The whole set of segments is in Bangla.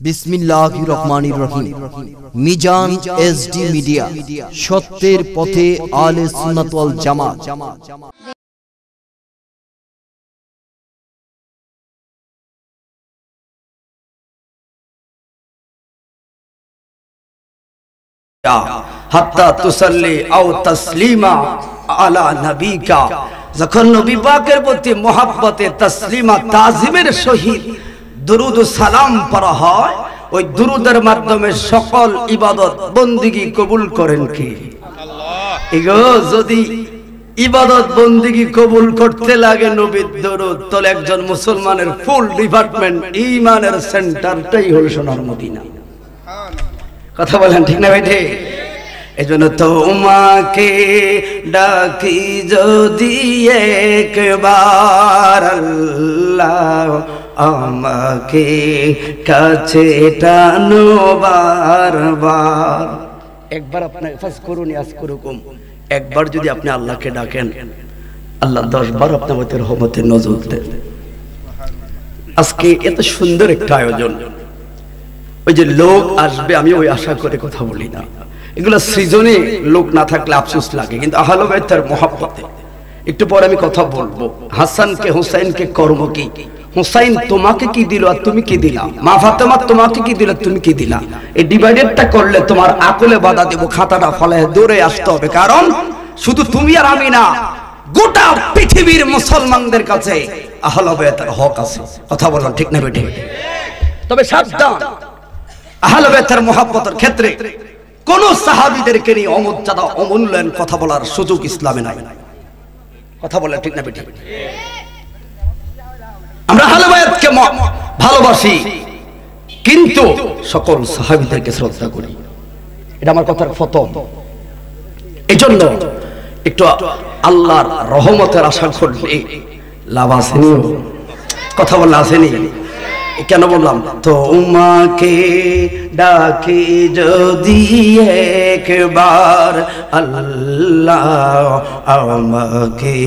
বিসমিল্লাহির রহমানির রহিম। মিজান এসডি মিডিয়া, সত্যের পথে আহলে সুন্নাত ওয়াল জামাত। হাত্তা তুসাল্লি আও তাসলিমা আলা নবিকা, যখন নবী পাকের প্রতি মহব্বতে তাসলিমা তাজিমের সহিত দুরুদ ও সালাম পড়া হয়, ওই দুরুদের মাধ্যমে সকল ইবাদত বন্দিগি কবুল করেন কি আল্লাহ। এগো যদি ইবাদত বন্দিগি কবুল করতে লাগে নবীর দরুদ, তাহলে একজন মুসলমানের ফুল ডিপার্টমেন্ট ঈমানের সেন্টারটাই হলো সোনার মদিনা। কথা বলেন ঠিক না ভাই? ঠিক। এজন্য তোমাকে ডাকি যদি একবার আল্লাহ, আমাকে কাছে টানো বারবার। একবার আপনি ফাস করুন ইয়াস করুকুম, একবার যদি আপনি আল্লাহকে ডাকেন, আল্লাহ 10 বার আপনার মধ্যে রহমতের নজর দেন। আজকে এত সুন্দর একটা আয়োজন, ওই যে লোক আসবে আমি ওই আশা করে কথা বলি না, এগুলো সৃজনে লোক না থাকলে আফসোস লাগে, কিন্তু আহলে বাইতের মহব্বতে একটু পরে আমি কথা বলবো। হাসানকে হুসাইনকে কর্ম কি, হুসাইন তোমাকে কি দিল আর তুমি কি দিলা, মা ফাতেমা তোমাকে কি দিল তুমি কি দিলা, এই ডিভাইডেডটা করলে তোমার আকলে বাধা দেব, খাতাটা ফলে দূরে আসতে হবে। কারণ শুধু তুমি আর আমি না, গোটা পৃথিবীর মুসলমানদের কাছে আহলে বাইতের হক আছে। কথা বলেন ঠিক না বেঠিক? তবে সাবধান, আহলে বাইতের মহব্বতের ক্ষেত্রে কোন সাহাবীদেরকে নিয়ে অমর্যাদা অমূল্যায়ন কথা বলার সুযোগ ইসলামে নাই। কথা বলে ঠিক না বেঠিক? আমরা আহলে বাইতকে ভালোবাসি, কিন্তু সকল সাহাবীদেরকে শ্রদ্ধা করি, এটা আমার কথার প্রথম। এই জন্য একটু আল্লাহর রহমতের আশা করলে লাভ আসেনি। কথা বললে আসেনি? কেন বললাম? তোমাকে ডাকি যদি একবার আল্লাহ, আমাকে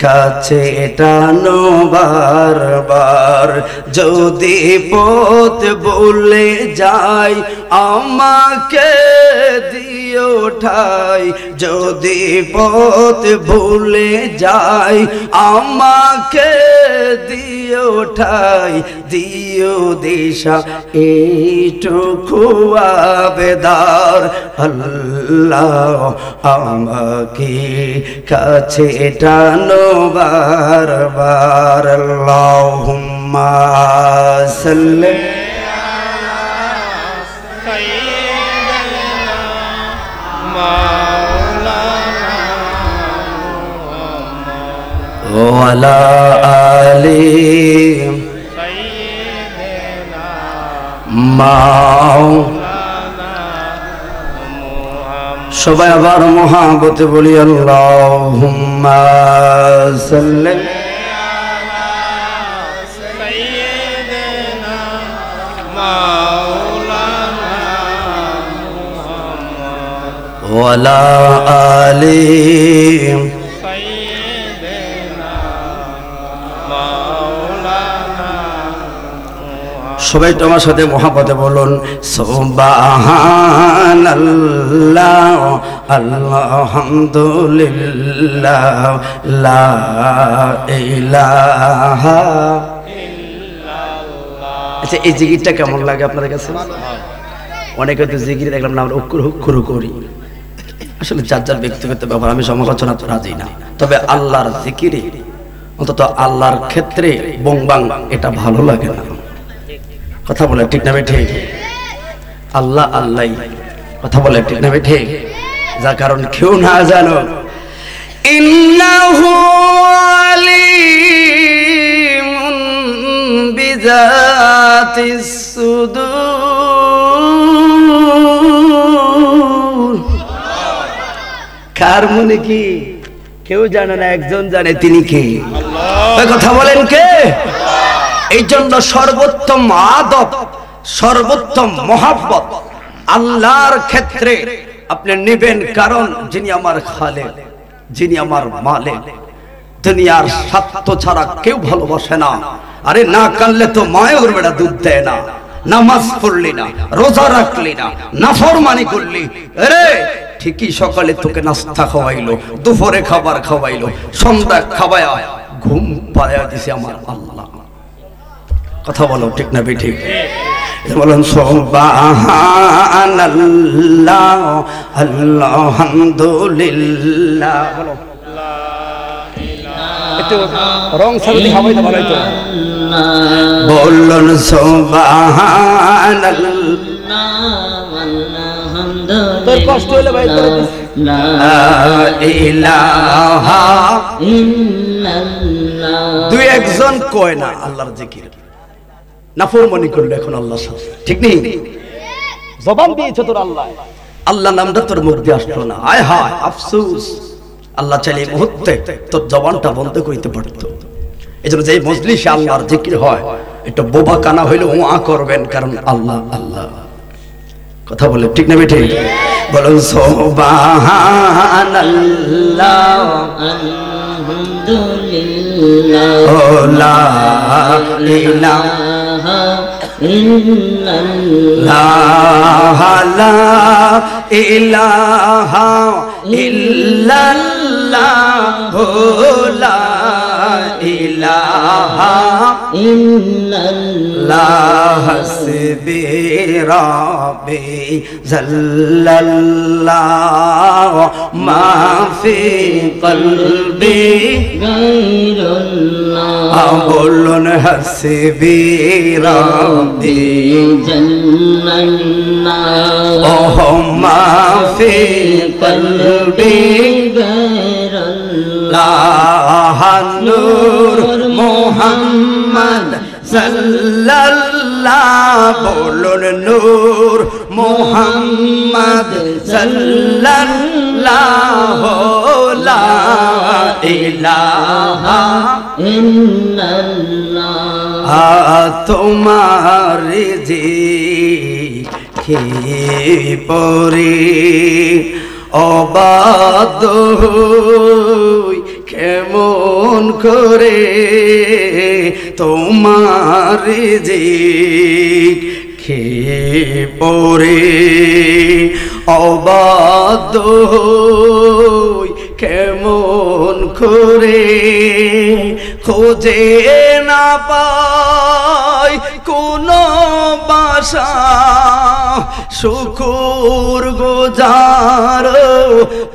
কাছে টানো বারবার। যদি পথ ভুলে যাই আমাকে দিও ঠাই, যদি পথ ভুলে যাই আমাকে দিও ঠাই, দিও দিশা এইটুকু আবেদার আল্লাহ, আমাকে কাছে টানো বারবার। আল্লাহুম্মা সাল্লি আলা সাইয়্যিদিনা মাওলানা মুহাম্মদ ওয়া আলা আলিহি সবাই আবার মহাব্বতে বলি আল্লাহুম্মা সাল্লি আলা সাইয়্যিদিনা মাওলানা মুহাম্মদ ওয়া আলা আলিহি সবাই তোমার সাথে মহব্বতে বলুন সুবহানাল্লাহ আলহামদুলিল্লাহ লা ইলাহা ইল্লাল্লাহ। আচ্ছা, এই জিকিরটা কেমন লাগে আপনাদের কাছে? অনেকে তো জিকির দেখলাম না আমরা উক্কুরু করি, আসলে যার যার ব্যক্তিগত ব্যাপার, আমি সমালোচনা তো রাজি না। তবে আল্লাহর জিকিরে অন্তত আল্লাহর ক্ষেত্রে বংবাং এটা ভালো লাগে না। কথা বলে ঠিক না ঠিক? আল্লাহ আল্লাহ, কথা বলে ঠিক না ঠিক? যার কারণ কেউ না জানো ইন্নাহু আলিমুন বিযাতিস সুদূর। কার মনে কি কেউ জানে না, একজন জানে, তিনি কে? আল্লাহ। কথা বলেন কে? এই জন্য সর্বোত্তম আদব, সর্বোত্তম মহব্বত আল্লাহর ক্ষেত্রে আপনি নেবেন, কারণ যিনি আমার খালেক, যিনি আমার মালিক, দুনিয়ার স্বার্থ ছাড়া কেউ ভালোবাসে না। আরে না কানলে তো মায়ের বেটা দুধ দেয় না। নামাজ পড়লি না, রোজা রাখলি না, নাফরমানি করলি, আরে ঠিকই সকালে তোকে নাস্তা খাওয়াইলো, দুপুরে খাবার খাওয়াইলো, সন্ধ্যা খাওয়ায়া ঘুম পাড়াইয়া দিছে আমার আল্লাহ। কথা বলো ঠিক না বেঠিক? বলেন সুবহানাল্লাহ আলহামদুলিল্লাহ। বলো একটু রং সাথে খাওয়াই তো ভালো হইতো। বলুন সুবহানাল্লাহ। তোর কষ্ট হইলে ভাই তোর লা ইলাহা ইল্লাল্লাহ। দুই একজন কয় না আল্লাহর জিকির, নাফরমানি করলো এখন আল্লাহর সাথে, ঠিক নেই? জবান দিয়েছে তোর আল্লাহ, আল্লাহ নামটা তোর মুখ দিয়ে আসলো না। আয় হায় আফসোস, আল্লাহ চাইলে এই মুহূর্তে তোর জবানটা বন্ধ করতে পারতো। এই জন্য যে মজলিসে আল্লাহর জিকির হয় একটু বোবা কানা হইলে ওয়া করবেন, কারণ আল্লাহ আল্লাহ। কথা বলে ঠিক না বেঠিক? বলুন সুবহানাল্লাহ আলহামদুলিল্লাহ লা ইলাহা ইল্লাল্লাহ লা ইলাহা ইল্লাল্লাহ লা ইলাহা ইল্লাল্লাহ হাসবি রাব্বি জাল্লাল্লাহ মা ফি কলবি গায়রুল্লাহ। বলুন হাসবি রাব্বি জাল্লাল্লাহ মা ফি কলবি গায়রুল্লাহ। নূর মুহাম্মদ সাল্লাল্লাহ। বলুন নূর মুহাম্মদ সাল্লাল্লাহ লা ইলাহা ইল্লাল্লাহ। তোমার জিকির পরে অবাধ্য হই কেমন করে, তোমার জিকির পরে অবাধ্য হই কেমন করে, খোঁজে না পাই কোনো বাসা শুকুর গুজার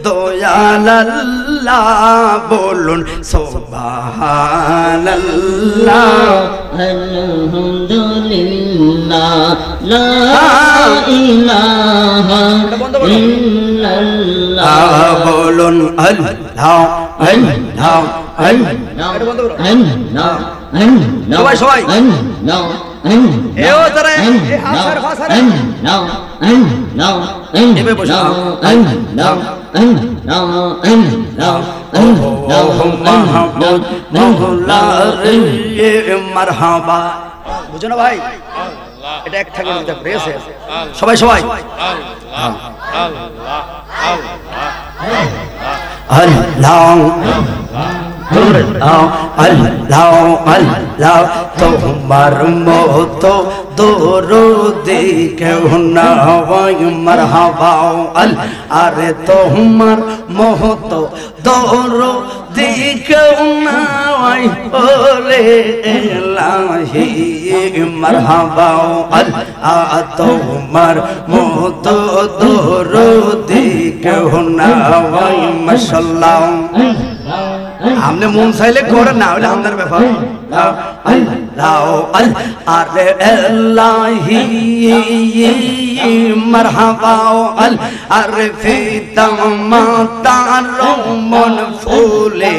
দয়াল আল্লাহ। বলুন সুবহানাল্লাহ আলহামদুলিল্লাহ লা ইলাহা ইল্লাল্লাহ। বলুন আল্লাহ আল্লাহ আল্লাহ আল্লাহ আল্লাহ। সবাই আল্লাহ এও তারা এই হাসার ফাসার আল্লাহ আল্লাহ এবে বসো আল্লাহ আল্লাহ আল্লাহ মাহমুদ মাওলা রে মারহাবা। বুঝো না ভাই, এটা এক থাকে না, প্রেস আছে। সবাই সবাই আল্লাহ আল্লাহ আল্লাহ। তোমার মতো দরুদি কেউ না হয় মারহাবা। আরে তোমার মতো দরুদি কেউ না হয় ওরে ইলাহি মারহাবা। তোমার মতো দরুদি কেউ না হয় মাশাআল্লাহ। हमने मुंह साइले कोर ना वाले हमदर बेफा अल्लाह अरे अल्लाही मरहबा अरे फिदा मातारो मन फूले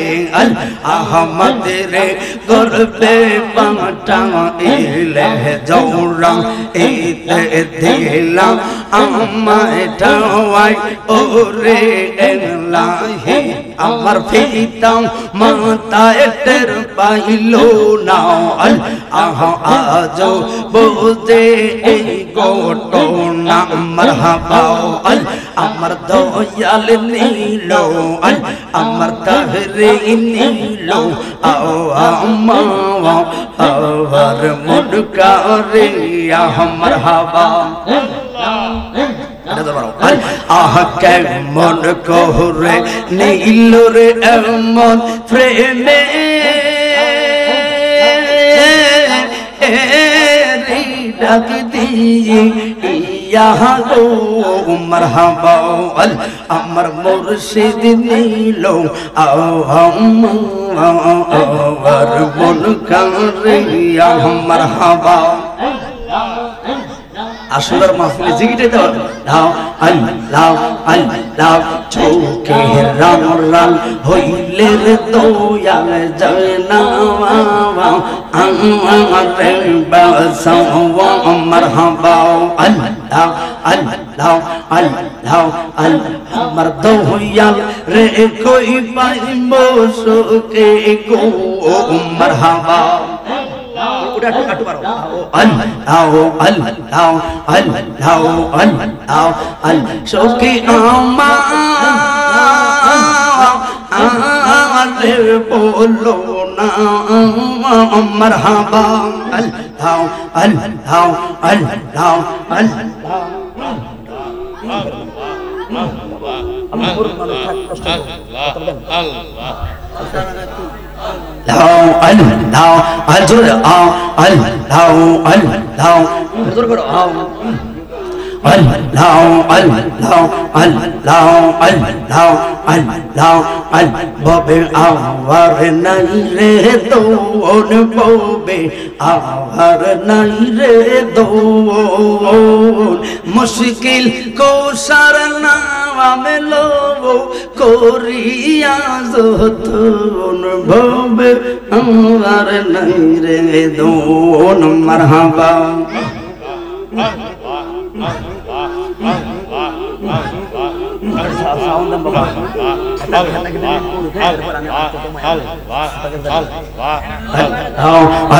अहमद रे गुरबे बाटा इले जौरा इते दिला আমায় ঠাওয়াই ওরে এলাহি আমার পিতা মাতায় টের পাইল না আহা আজো বুঝে এই ঘটনা মারহাবা আমার দয়াল নীল আমার তাহরে নীল আমার মন কারে মারহাবা কেমন করে নীল রে এমন প্রেমে ডাক দিয়ে ইয়া গো মারহাবা আমার মুর্শিদ নীল আমার মন কারে মারহাবা আসলের মাহফিলে জিগিতে দাও দাও আল্লাহ আল্লাহ চোখে রান রান হইলে রে দয়াল জানা আমারে বাসাও মারহাবা আল্লাহ আল্লাহ আল্লাহ আমার দয়াল রে কই পাইব সুকে গো মারহাবা সখী আমার বলো না মারহাবা আল্লাহ আল্লাহ আল্লাহ আল্লাহ ববে আওয়ার নাই রে দোন ববে আওয়ার নাই রে দোন মুশকিল কোসার নামে লোব করিয়া যতন ববে আওয়ার নাই রে দোন মারহাবা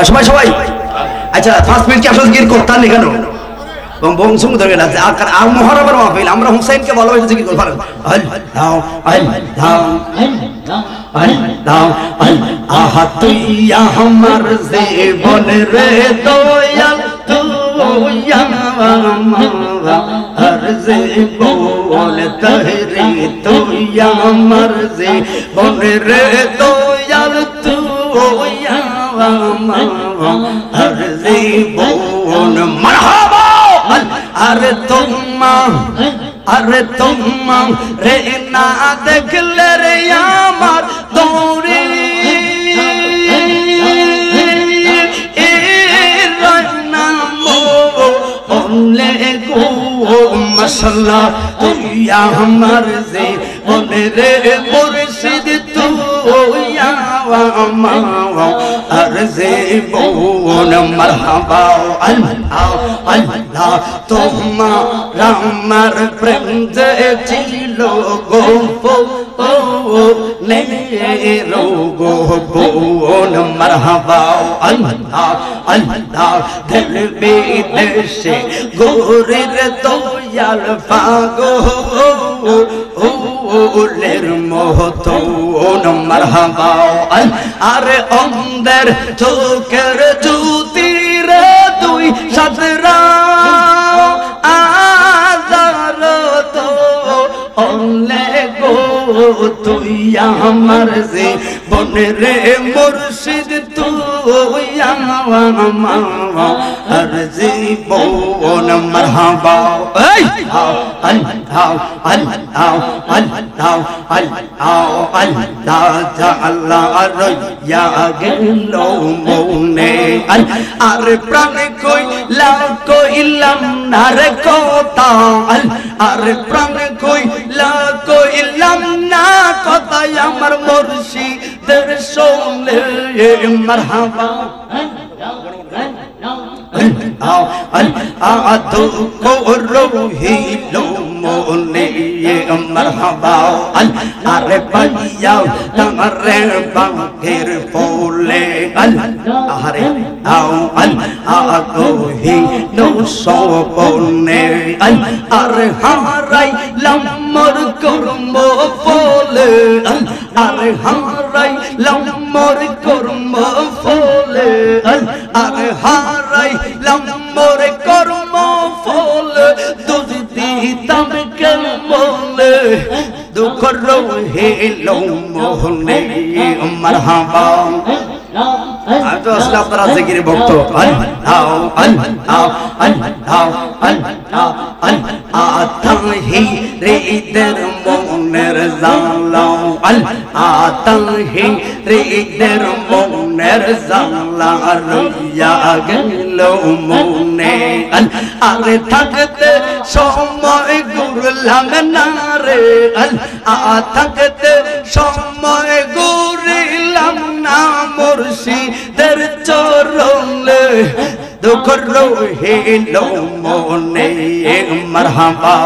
সবাই সবাই আচ্ছা 5 মিনিট কি আসলে গির করতাম কেন বংশম ধরে গেছে আর মহরমের মাহফিল আমরা হুসাইনকে ভালোবাসি কি করব আল্লাহ আল্লাহ আল্লাহ আহা তুই আমার জীবন রে দয়াল তুই আমার হর জীবন তহরি তুই আমার জীবন রে দয়াল তুই আমার হর জীবন মারহাবা আরে তোমা রে না দেখলে রে আমার দৌড়ে মশলা তুই আমার যে মনে রে মুর্শিদ তুই আমার যে বোন মারহাবা আল্লাহ আল্লাহ তোমার আমার প্রেম যে ছিল গো নে রোগো বোন মারহাবা আল্লাহ আল্লাহ দিল বিদেশে গোরের দয়াল পাগো ওলের মহতন মারহাবা আরে অন্ধের চোখের জ্যোতি রে দুই সাতরা আজার তো অলে গো তুই আমার যে বনে রে মুর্শিদ তুই আমার জীবন মারহাবা আল্লাহ আল্লাহ আল্লাহ আল্লাহ আল্লাহ জাআল্লাহ রইয়া গেল মনে আর প্রাণে কইলাম না রে কথা আর প্রাণে কইলাম না কথা আমার মুর্শিদের সঙ্গে মারহাবা আদু করহিল মনে মারহাবা আরে পাইয়া তারে বাঘের ফলে আরে আদহিল সপনে আরে হারাইলাম মোর কর্ম ফলে আরে হারাইলাম মোর কর্ম ফলে আরে হারাইলাম মোর কর্ম ফলে তুই দিতাম কেমনে দুঃখ রহিল মোহনে মারহাবা আজ আসলে আপনারা জিকির ভক্ত আতাহি রেদের মনের জালাও আতাহি রেদের মনের জালা রইয়া গেল মনে আরে থাকতে সময় গুরলাম না রে থাকতে সময় গুরিলাম না মুর্শিদের চরণে দুঃখ রহিল মনে মারহাবা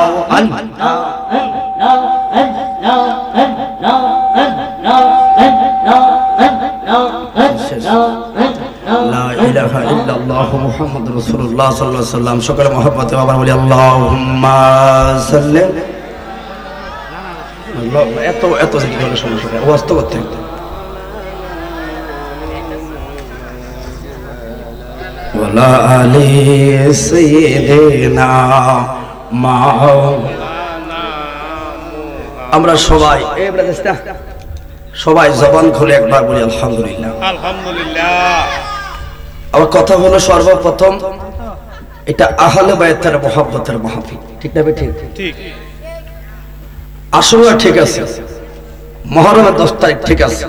লা ইলাহা ইল্লাল্লাহ মুহাম্মাদুর রাসূলুল্লাহ সাল্লাল্লাহু আলাইহি ওয়াসাল্লাম সকলে মহব্বতে আবার বলি আল্লাহুম্মা সাল্লি আল্লাহ এত জিকির হলে সমস্যা নেই ওয়াজ তো করতে ওয়ালা আলি সাইয়্যিদিনা মাওলানা আমরা সবাই সবাই জবান খুলে একবার বলি আলহামদুলিল্লাহ আলহামদুলিল্লাহ। আমার কথা হলো সর্বপ্রথম এটা আহলে বায়তের মুহাব্বতের মাহফিল, ঠিক না? ঠিক আসলে ঠিক আছে, মুহররমের 10 তারিখ ঠিক আছে,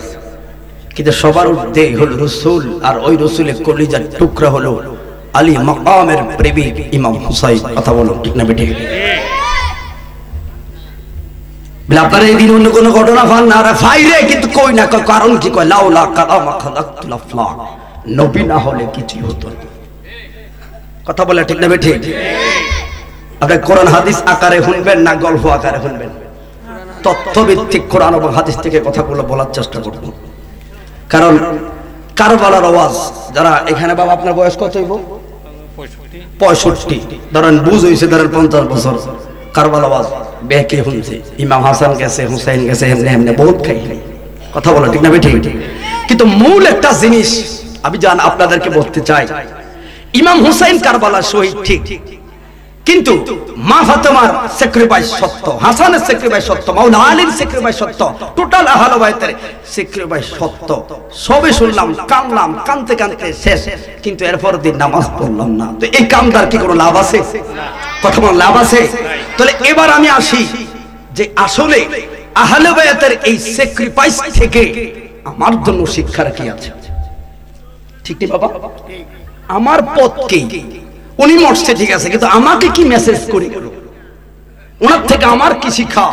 কিন্তু সবার ঊর্ধ্বে হলো রাসূল, আর ওই রাসূলের কলিজার টুকরা হলো আলী মাকামের প্রেমিক ইমাম হুসাইন। কথা বলো ঠিক না? ঠিক। আপনারা এই দিন অন্য কোনো ঘটনা পান না, আর ফাইরে কিন্তু কই না, কারণ কি কয় লাউলা কালামা খালাকতুল আফলাক, নবী না হলে কিছু হতো না। কথা বলে ঠিক না? ঠিক। আপনি কোরআন হাদিস আকারে শুনবেন না গল্প আকারে শুনবেন? তথ্যভিত্তিক কোরআন এবং হাদিস থেকে কথাগুলো বলার চেষ্টা করব, কারণ কারবালার আওয়াজ যারা এখানে, বাবা আপনার বয়স কত হইব? 65। ধরেন বুঝ হইছে, ধরেন 50 বছর। কারবালার আওয়াজ বেকে শুনছে, ইমাম হাসান গেছে, হুসাইন গেছে, এমনি এমনি বহুত খাইলে। কথা বলো ঠিক না? ঠিক। কিন্তু মূল একটা জিনিস আমি আপনাদেরকে বলতে চাই, ইমাম হুসাইন কারবালার শহীদ ঠিক, কিন্তু মা ফাতেমার স্যাক্রিফাইস সত্য, হাসানের স্যাক্রিফাইস সত্য, মাওলানা আলীর স্যাক্রিফাইস সত্য, টোটাল আহলে বাইতের স্যাক্রিফাইস সত্য। সবে শুনলাম, কানলাম, কানতে কানতে শেষ, কিন্তু এরপর দিন নামাজ পড়লাম না। তো এই কামদার কি কোনো লাভ আছে? কথা বল, লাভ আছে? তাহলে এবার আমি আসি যে আসলে আহলে বাইতের এই স্যাক্রিফাইস থেকে আমার জন্য শিক্ষার কি আছে? ঠিক কি বাবা? আমার পথ কি? উনি মরছে ঠিক আছে, কিন্তু আমাকে কি মেসেজ করি, ওনার থেকে আমার কি শিক্ষা,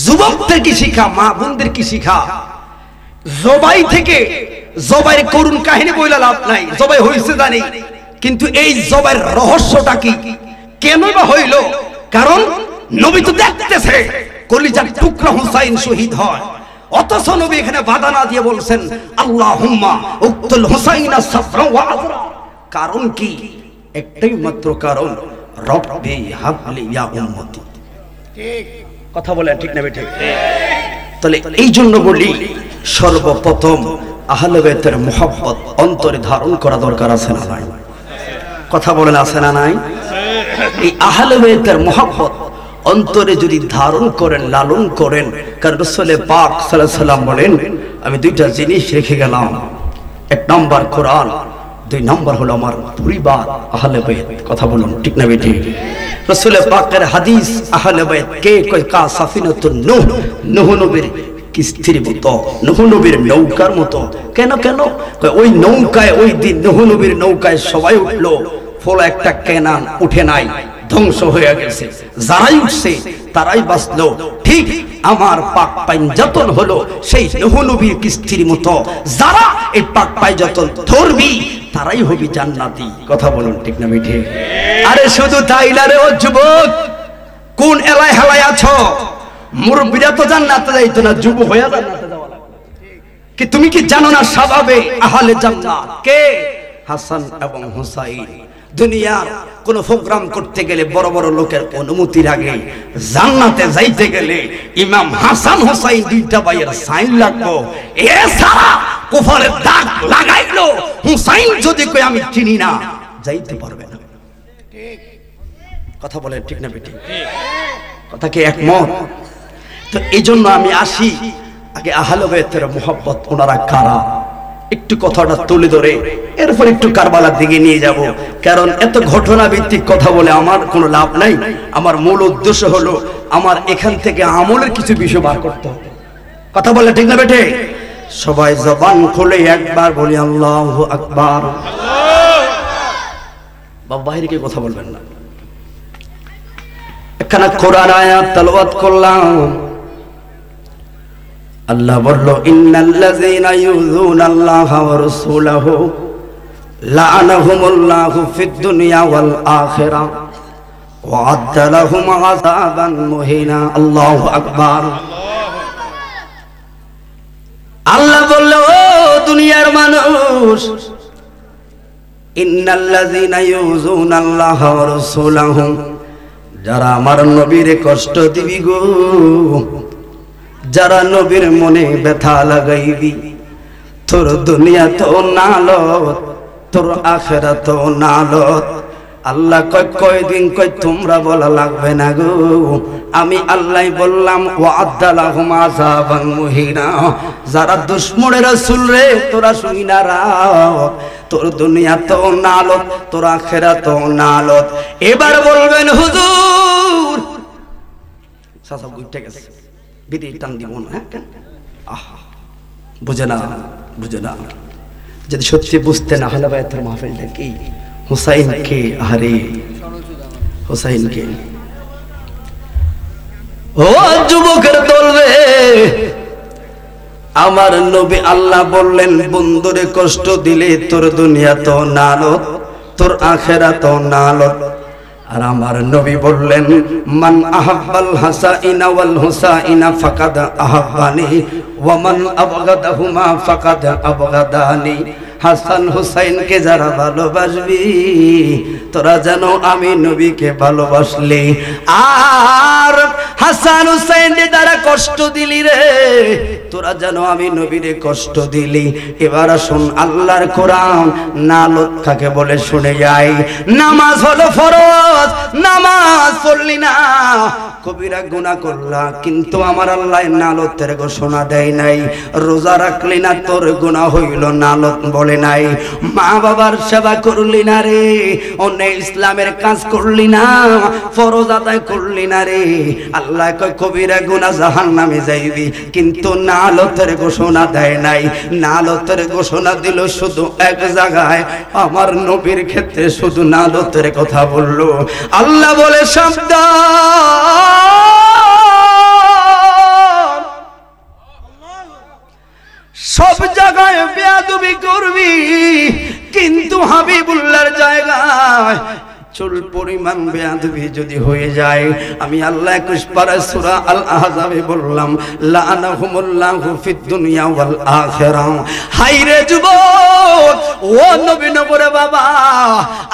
যুবকদের কি শিক্ষা, মা বোনদের কি শিক্ষা? জবাই থেকে, জবাইয়ের করুণ কাহিনী বইলা লাভ নাই, জবাই হইছে জানি, কিন্তু এই জবাইয়ের রহস্যটা কি, কেন বা হইল? কারণ নবী তো দেখতেছে কলিজার টুকরা হুসাইন শহীদ হয়, অথচ নবী এখানে বাধা না দিয়ে বলছেন আল্লাহুম্মা উকতুল হুসাইনা সাফরা ওয়া আযরা। কারণ কি? একটাই মাত্র কারণ, রব্বি হাবলি ইয়া উম্মতি। ঠিক কথা বলে ঠিক না? ঠিক। তাহলে এই জন্য বলি, সর্বপ্রথম আহলে বাইতের মুহাব্বত অন্তরে ধারণ করা দরকার আছে না নাই? কথা বলেন আছে না নাই? এই আহলে বাইতের মুহাব্বত অন্তরে যদি ধারণ করেন, লালন করেন, কারণ রাসূল পাক সাল্লাল্লাহু আলাইহি সাল্লাম বলেন, আমি দুইটা জিনিস রেখে গেলাম, এক নাম্বার কোরআন, 2 নাম্বার হলো আমার পরিবার আহলে বাইত। কথা বলুন ঠিক না? ঠিক। রাসূল পাকের হাদিস, আহলে বাইত কে কয় কা সাফিনাতুন নূহ, নূহ নবীর কিস্তির মতো, নূহ নবীর নৌকার মতো। কেন কেন? কয় ওই নৌকায়, ওই দিন নূহ নবীর নৌকায় সবাই উঠলো, ফলে একটা কেনান উঠে নাই, ধ্বংস হয়ে গেছে। যারাই উঠছে তারাই বাঁচলো। ঠিক আমার পাক পাঞ্জাতন হলো সেই নূহ নবীর কিস্তির মতো, যারা এই পাক পাঞ্জাতন ধরবি তারাই হবি জান্নাতি। কথা বলুন ঠিক না মিঠে? আরে শুধু তাই না রে ও যুবক, কোন এলায় হেলায় আছো? মুরব্বিরা তো জান্নাতে যাইতো না, যুবক হয়ে জান্নাতে যাওয়া লাগবে। কি তুমি কি জানো না স্বভাবে আহলে জান্নাত কে? হাসান এবং হুসাইন। দুনিয়ার কোন প্রোগ্রাম করতে গেলে বড় বড় লোকের অনুমতির আগে জান্নাতে যাইতে গেলে ইমাম হাসান হুসাইন দুইটা ভাইয়ের সাইন লাগবে। এছাড়া কুফরের দাগ লাগাইলো হুসাইন যদি কই আমি চিনি না, যাইতে পারবে না। কথা বলেন ঠিক না বেটি? কথা কি একমত? তো এই জন্য আমি আসি আগে আহলে বাইতের মুহাব্বত ওনারা কারা একটু কথাটা তুলে ধরে এরপর একটু কারবালার দিকে নিয়ে যাব। কারণ এত ঘটনা ভিত্তিক কথা বলে আমার কোনো লাভ নাই। আমার মূল উদ্দেশ্য হলো আমার এখান থেকে আমলের কিছু বিষয় বার করতে হবে। কথা বলে ঠিক না বেটে? সবাই জবান খুলে একবার বলি আল্লাহু আকবার। বাবা বাইরে কে কথা বলবেন না। এখানে কোরআন আয়াত তেলাওয়াত করলাম। আল্লাহ বলল ইন্নাল্লাযীনা ইউযুনাল্লাহা ওয়া রাসূলাহু লাআনাহুমুল্লাহু ফিদ দুনিয়া ওয়াল আখিরাহ ওয়া আ'আদ্দা লাহুম আযাবান মুহিনা। আল্লাহু আকবার। আল্লাহ বলল ও দুনিয়ার মানুষ, ইন্নাল্লাযীনা ইউযুনাল্লাহা ওয়া রাসূলাহু, যারা আমার নবীর কষ্ট দিবি গো, যারা নবীর মনে ব্যথা লাগাইবি, তোর দুনিয়া তো নালত, তোর আখিরাত তো নালত। আল্লাহ কয় কয়দিন কয় তোমরা বলা লাগবে না গো, আমি আল্লাহ বললাম ওয়া'আদ্দা লাহুম আযাবান মুহিনা। যারা দুশমনের রাসূল রে তোরা শুনি না রাও, তোর দুনিয়া তো নালত, তোর আখিরাত তো নালত। এবার বলবেন হুজুর সাসা গুইটা গেছে বিদি টান দিব না। আহা বুঝে না, বুঝে না। যদি সত্যি বুঝতে না হলে বাইতের মাহফিলটা কি, হুসাইন কে, আরে হুসাইন কে। ও যুবকের দল রে, আমার নবী আল্লাহ বললেন বন্ধুরে কষ্ট দিলে তোর দুনিয়া তো নালত, তোর আখিরাত তো নালত। আর আমার নবী বললেন মান আহাব্বাল হাসাইনা ওয়াল হুসাইনা ফাকাদ আহাব্বানি ওয়া মান আবগাদাহুমা ফাকাদ আবগাদানি। হাসান হুসাইনকে যারা ভালোবাসবি তোরা জানো আমি নবীকে ভালোবাসলি, আর হাসান হুসাইনকে যারা কষ্ট দিলি রে তোরা জানো আমি নবীরে কষ্ট দিলি। এবার শুন আল্লাহর কোরআন নালত কাকে বলে শুনে যাই। নামাজ হলো ফরজ, নামাজ পড়লি না কবিরা গুনাহ করলা, কিন্তু আমার আল্লাহ নালতের ঘোষণা দেয় নাই। রোজা রাখলি না তোর গুনাহ হইল, নালত বলে নাই। মা বাবার সেবা করলি না রে, অন্য ইসলামের কাজ করলি না, ফরজ আদায় করলি না রে, আল্লাহ কয় কবিরা গুনাহ জাহান্নামে যাইবি, কিন্তু নালতের ঘোষণা দেয় নাই। নালতের ঘোষণা দিল শুধু এক জায়গায়, আমার নবীর ক্ষেত্রে শুধু নালতের কথা বললো। আল্লাহ বলে সাবধান, সব জায়গায় বেয়াদবি করবি, কিন্তু হাবিবুল্লাহর জায়গায় চুল পরিমাণ বেয়াদবি যদি হয়ে যায়, আমি আল্লাহ 21 পারা সূরা আল আহজাবে বললাম লাআনাহুমুল্লাহু ফিদ দুনিয়া ওয়াল আখিরাহ। হায়রে যুবক, ও নবী নবরে বাবা,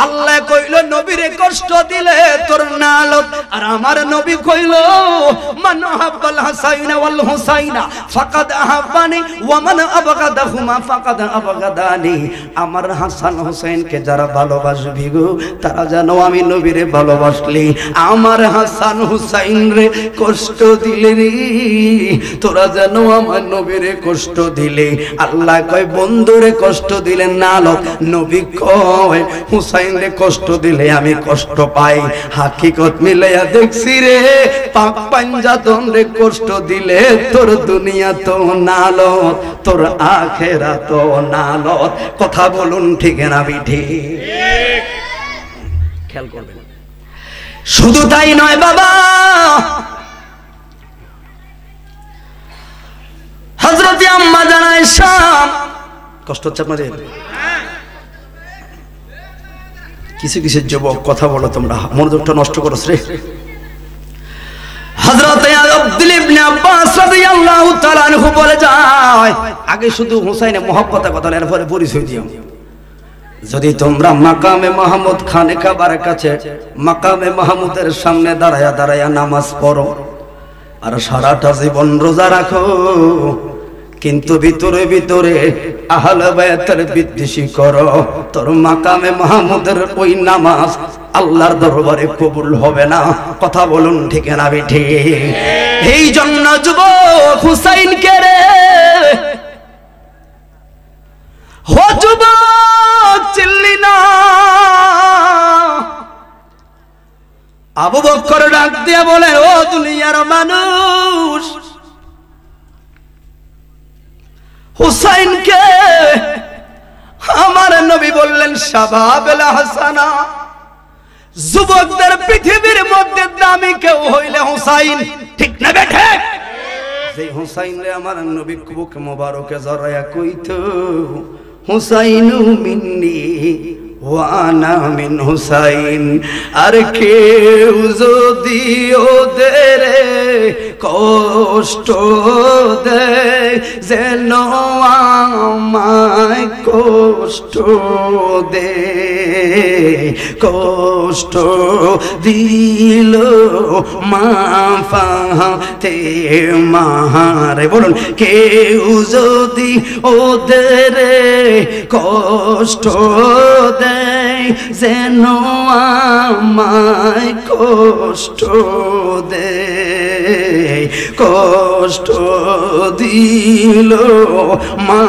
আল্লাহ কইল নবীরে কষ্ট দিলে তোর নালত, আর আমার নবী কইল মান আহাব্বাল হাসাইনা ওয়াল হুসাইনা ফাকাদ আহাব্বানি ওয়া মান আবগাদাহুমা ফাকাদ আবগাদানি। আমার হাসান হুসাইনকে যারা ভালোবাসবি গো তারা যেন আমি নবীরে ভালোবাসলি। আমার হাসান হুসাইন রে কষ্ট দিলে রে তোরা যেন আমার নবীরে কষ্ট দিলে। আল্লাহ কয় বন্ধুরে কষ্ট দিলে নালত, নবী কয় হুসাইন রে কষ্ট দিলে আমি কষ্ট পাই। হাকিকত মিলাইয়া দেখছি রে, পাক পাঞ্জাতন রে কষ্ট দিলে তোর দুনিয়া তো নালত, তোর আখিরাত তো নালত। কথা বলুন ঠিক না বিঠি? খেয়াল করবেন। শুধু তাই নয় বাবা, হযরত আম্মা জান আয়েশা, কষ্ট হচ্ছে আপনাদের? কিছু কিছু যুবক কথা বলো তোমরা, মনোযোগটা নষ্ট করছ রে। হযরত আব্দুল ইবনে আব্বাস রাদিয়াল্লাহু তাআলা আনহু বলে যায়, আগে শুধু হুসাইনের মহব্বতের কথা, এরপরে পরিচয় দিও। যদি তোমরা মাকামে মাহমুদ খানে কাবার কাছে মাকামে মাহমুদের সামনে দাঁড়ায়া দাঁড়ায়া নামাজ পড়ো আর সারাটা জীবন রোজা রাখো, কিন্তু ভিতরে ভিতরে আহলে বায়াতের বিদ্বেষী করো, তোর মাকামে মাহমুদের ওই নামাজ আল্লাহর দরবারে কবুল হবে না। কথা বলুন ঠিক না বেঠি? এই জন্য যুবক হুসাইনকে রে, ও যুবক চিল্লি না। আবু বকর ডাক দিয়ে বলে, ও দুনিয়ার মানুষ, হুসাইনকে আমার নবী বললেন শাবাবেল হাসানা, যুবকদের পৃথিবীর মধ্যে দামি কেউ হইলে হুসাইন। ঠিক না বেঠে? যে হুসাইন রে আমার নবী বুক মোবারকে জড়ায়া কইতো, হুসাইনু মিন্নি ওয়া আনা মিন হুসাইন, আর কেউ যদি ওদের কষ্ট দেয় যেন আমায় কষ্ট দে, কষ্ট দিল মা ফাতে মারে। বলুন, কেউ যদি ওদের কষ্ট দেয় যেন আমায় কষ্ট দে, কষ্ট দিল মা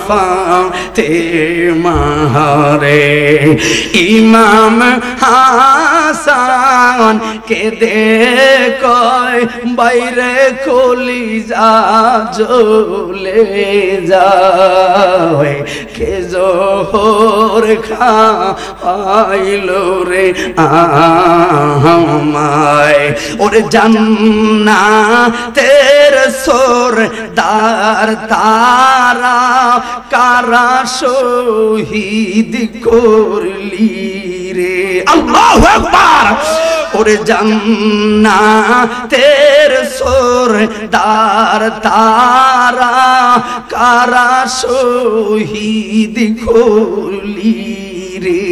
ফাতে মারে। ইমাম হাসান কে দে কয় বাইরে কলিজা জ্বলে যায়, কে জোহর খাইলো রে আমায়। ওরে জান্নাতের সরদার তারা কারা শহীদ করলি রে। আল্লাহু আকবার। ওরে জান্নাতের সরদার তারা কারা শহীদ করলি রে,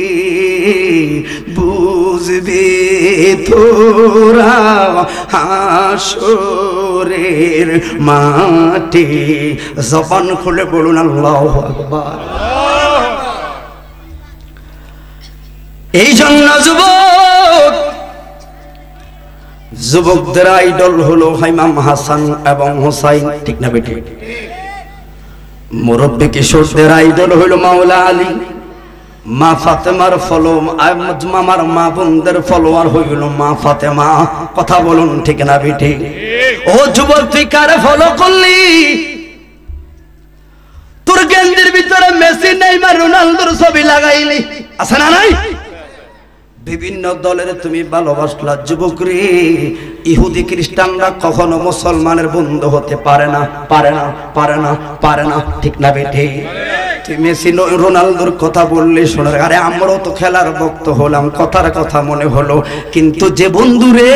বুঝবে তোরা হাসরের মাঠে। জবান খুলে বলুন আল্লাহু আকবার। এই জন্য যুবকদের আইডল হলো ইমাম হাসান এবং হুসাইন। ঠিক না বেটি? মুরব্বী কিশোরদের আইডল হলো মাওলা আলী, মা ফাতেমার ফলো, আমার মা বোনদের ফলোয়ার হইল মা ফাতেমা। কথা বলুন ঠিক না বেটি? ও যুবক, তুই কারে ফলো করলি? তোর গেঞ্জির ভিতরে মেসি নেইমার রোনালদোর ছবি লাগাইলি, আছে না নাই? বিভিন্ন দলের তুমি ভালোবাসলা। যুবক রে, ইহুদি খ্রিস্টানরা কখনো মুসলমানের বন্ধু হতে পারে না, পারে না, পারে না, পারে না। ঠিক না বেঠে? তুই মেসি রোনালদোর কথা বললে শোনার, আরে আমরাও তো খেলার ভক্ত হলাম, কথার কথা মনে হলো, কিন্তু যে বন্ধুরে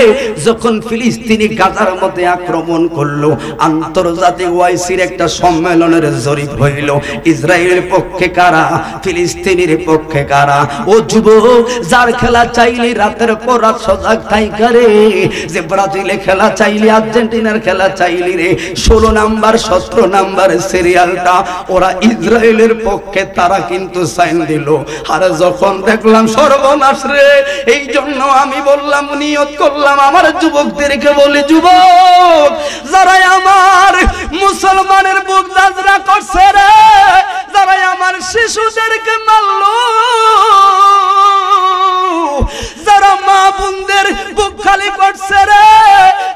যখন ফিলিস্তিনি গাজার মধ্যে আক্রমণ করলো, আন্তর্জাতিক ওয়াইসির একটা সম্মেলনের জরিপ হইল, ইসরায়েলের পক্ষে কারা, ফিলিস্তিনির পক্ষে কারা। ও যুবক, যার খেলা চাইলে রাতের পর রাত সজাগ থাইকা রে, যে ব্রাজিলে খেলা চাইলে, আর্জেন্টিনার খেলা চাইলি রে, 16 নাম্বার 17 নাম্বার সিরিয়ালটা ওরা ইসরায়েলের পক্ষে তারা কিন্তু সাইন দিল। আর যখন দেখলাম সর্বনাশ রে, এই জন্য আমি বললাম, নিয়ত করলাম আমার যুবকদেরকে বলি, যুবক যারা আমার মুসলমানের বুক দাজরা করছে রে, যারা আমার শিশুদেরকে মারলো, যারা মা বোনদের বুক খালি করছে রে,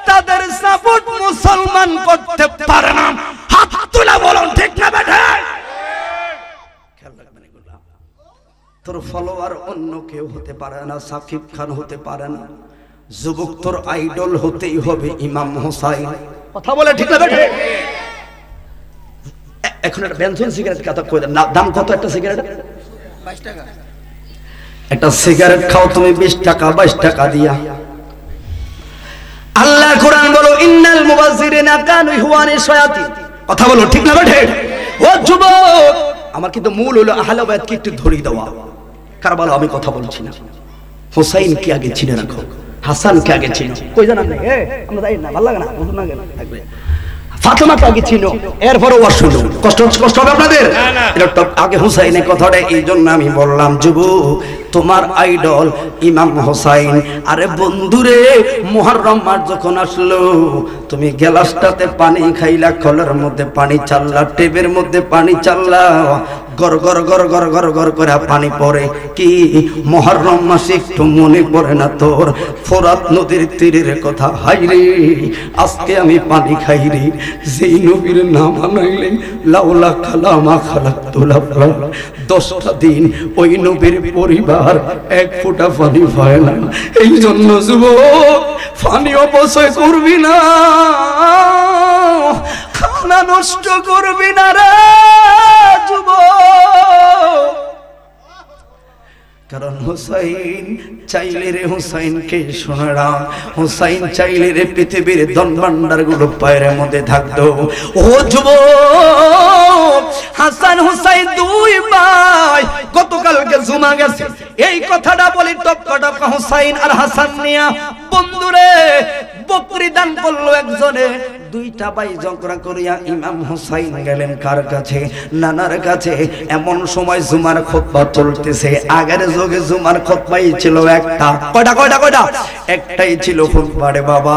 তাদের সাপোর্ট মুসলমান করতে পারে না। হাত তুলে বলুন ঠিক না বেঠে? তোর ফলোয়ার অন্য কেউ হতে পারে না, সাকিব খান হতে পারে না, যুবক তোর আইডল হতেই হবে ইমাম হোসাইন। কথা বলে ঠিক না বেঠে? এখন একটা বেনসন সিগারেট কথা কই দেন, দাম কত একটা সিগারেট? 22 টাকা। একটা সিগারেট খাও তুমি 20 টাকা 22 টাকা দিয়া। আল্লাহ কোরআন বলো ইন্নাল মুবাজ্জিরিনা কানু ইখওয়ানি শায়াতিন। কথা বলো ঠিক না বেঠে? ও যুবক, আমার কিন্তু মূল হলো আহলে বাইতকে একটু ধরিয়ে দেওয়া। কারবালা আমি কথা বলছি না, হোসাইন কে আগে চিনে রাখো, হাসান কে আগে চিনো। কই জানান না আমরা যাই না, ভালো লাগে না, বুঝুন না কেন থাকবে। ফাতেমা কে আগে চিনো, এরপরে ওয়াজ শুনো। কষ্ট হবে আপনাদের? এটা আগে হোসাইনের কথাটা এই জন্য আমি বললাম যুবক তোমার আইডল ইমাম হোসাইন। আরে বন্ধুরে, মুহররম মাস যখন আসলো তুমি গ্লাসটাতে পানি খাইলা, কলের মধ্যে পানি চাললা, টেপের মধ্যে পানি চাললা, গর গর গর গর গর গর করে পানি পড়ে। কি মুহররম মাসে একটু মনে পড়ে না তোর ফোরাত নদীর তীরের কথা? হাই রে, আজকে আমি পানি খাই রে, যেই নবীর নাম আনাইলে লাউলা খালামা খালাকতুল আবরার। 10টা দিন ওই নবীর পরিবার এক ফোঁটা পানি পায় না। এই জন্য যুবক পানি অপচয় করবি না, খানা নষ্ট করবি না রে যুবক। কারণ হুসাইন চাইলে রে হুসাইনকে শোনারা, হুসাইন চাইলে রে পৃথিবীর ধন ভান্ডার গুলো পায়ের মধ্যে থাকতো। ও যুবক, হাসান হুসাইন দুই ভাই, গতকালকে জুমা গেছে এই কথাটা বলি টপকা টপকা হুসাইন আর হাসান নিয়া। বন্ধুরে, বকরি দান করলো একজনে, 2টা ভাই ঝগড়া করিয়া ইমাম হোসাইন গেলেন কার কাছে? নানার কাছে। এমন সময় জুমার খুতবা চলতেছে। আগের যুগে জুমার খুতবাই ছিল একটা। কয়টা? একটাই ছিল খুতবা রে বাবা।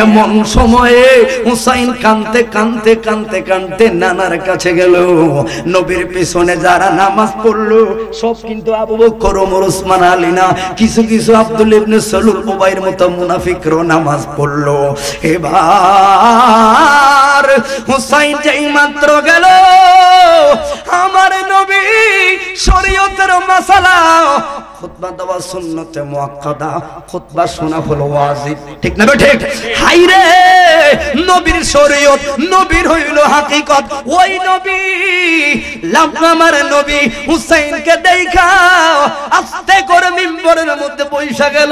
এমন সময়ে হোসাইন কাঁদতে কাঁদতে কাঁদতে কাঁদতে নানার কাছে গেল। নবীর পিছনে যারা নামাজ পড়লো সব কিন্তু আবু বকর, ওমর, ওসমান, আলী না, কিছু কিছু আব্দুল্লাহ ইবনে সালুল, উবাইর মতো মুনাফিকরাও নামাজ পড়লো। এবার হুসাইন যেই মাত্র গেল, আমার নবী শরীয়তের মাসালা, খুতবা দেওয়া সুন্নতে মুআক্কাদা, খুতবা শোনা হলো ওয়াজিব। ঠিক না ঠিক? হাই রে, নবীর শরীয়ত, নবীর হইল হাকিকত। ওই নবী আমার নবী হুসাইনকে দেখা আস্তে করে মিম্বরের মধ্যে বৈশা গেল,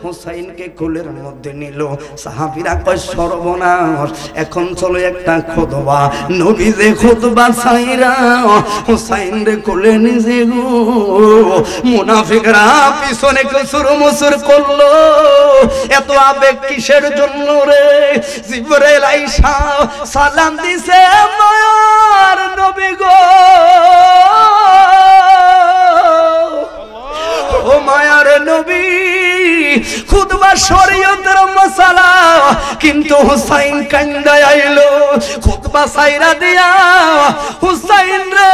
হুসাইনকে কোলের মধ্যে নিল। সাহাবীরা কয় সর্বনাশ, এখন চলো একটা খুতবা। নবী যে খুতবা ছাইরা হুসাইন রে কোলে নিজে গো, মুনাফিকরা পিছনে কুসুর মুসুর করলো। এত আবেগ কিসের জন্য রে? জিবরাইল আইসা সালাম দিছে, মায়ার নবী গো, ও মায়ার নবী, খুতবা শরীয়তের মাসালা, কিন্তু হুসাইন কান্দায় আইলো। খুতবা সাইরা দিয়া হুসাইন রে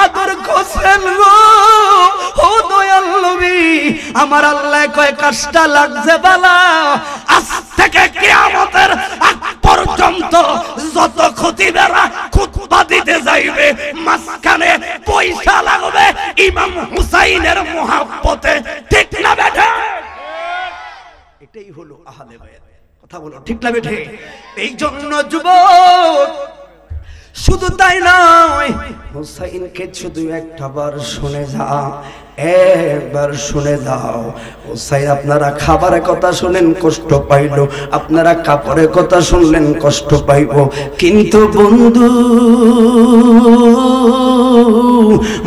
আদর করছেন গো, ও দয়াল নবী, আমার আল্লাহ কয় কাজটা লাগছে বালা। আজ থেকে কিয়ামতের আগ পর্যন্ত যত খতিবেরা খুতবা দিতে যাইবে, মাঝখানে পয়সা লাগবে ইমাম হুসাইনের মুহাব্বতে। ঠিক না বেঠে? এটাই হলো আহলে বায়াত। কথা বলো ঠিক না বেঠে? এই জন্য যুবক, শুধু তাই নয়, হুসাইনকে শুধু একটা বার শুনে যাও, একবার শুনে দাও। হুসাইন আপনারা খাবারের কথা শুনেন কষ্ট পাইলো, আপনারা কাপড়ের কথা শুনলেন কষ্ট পাইব, কিন্তু বন্ধু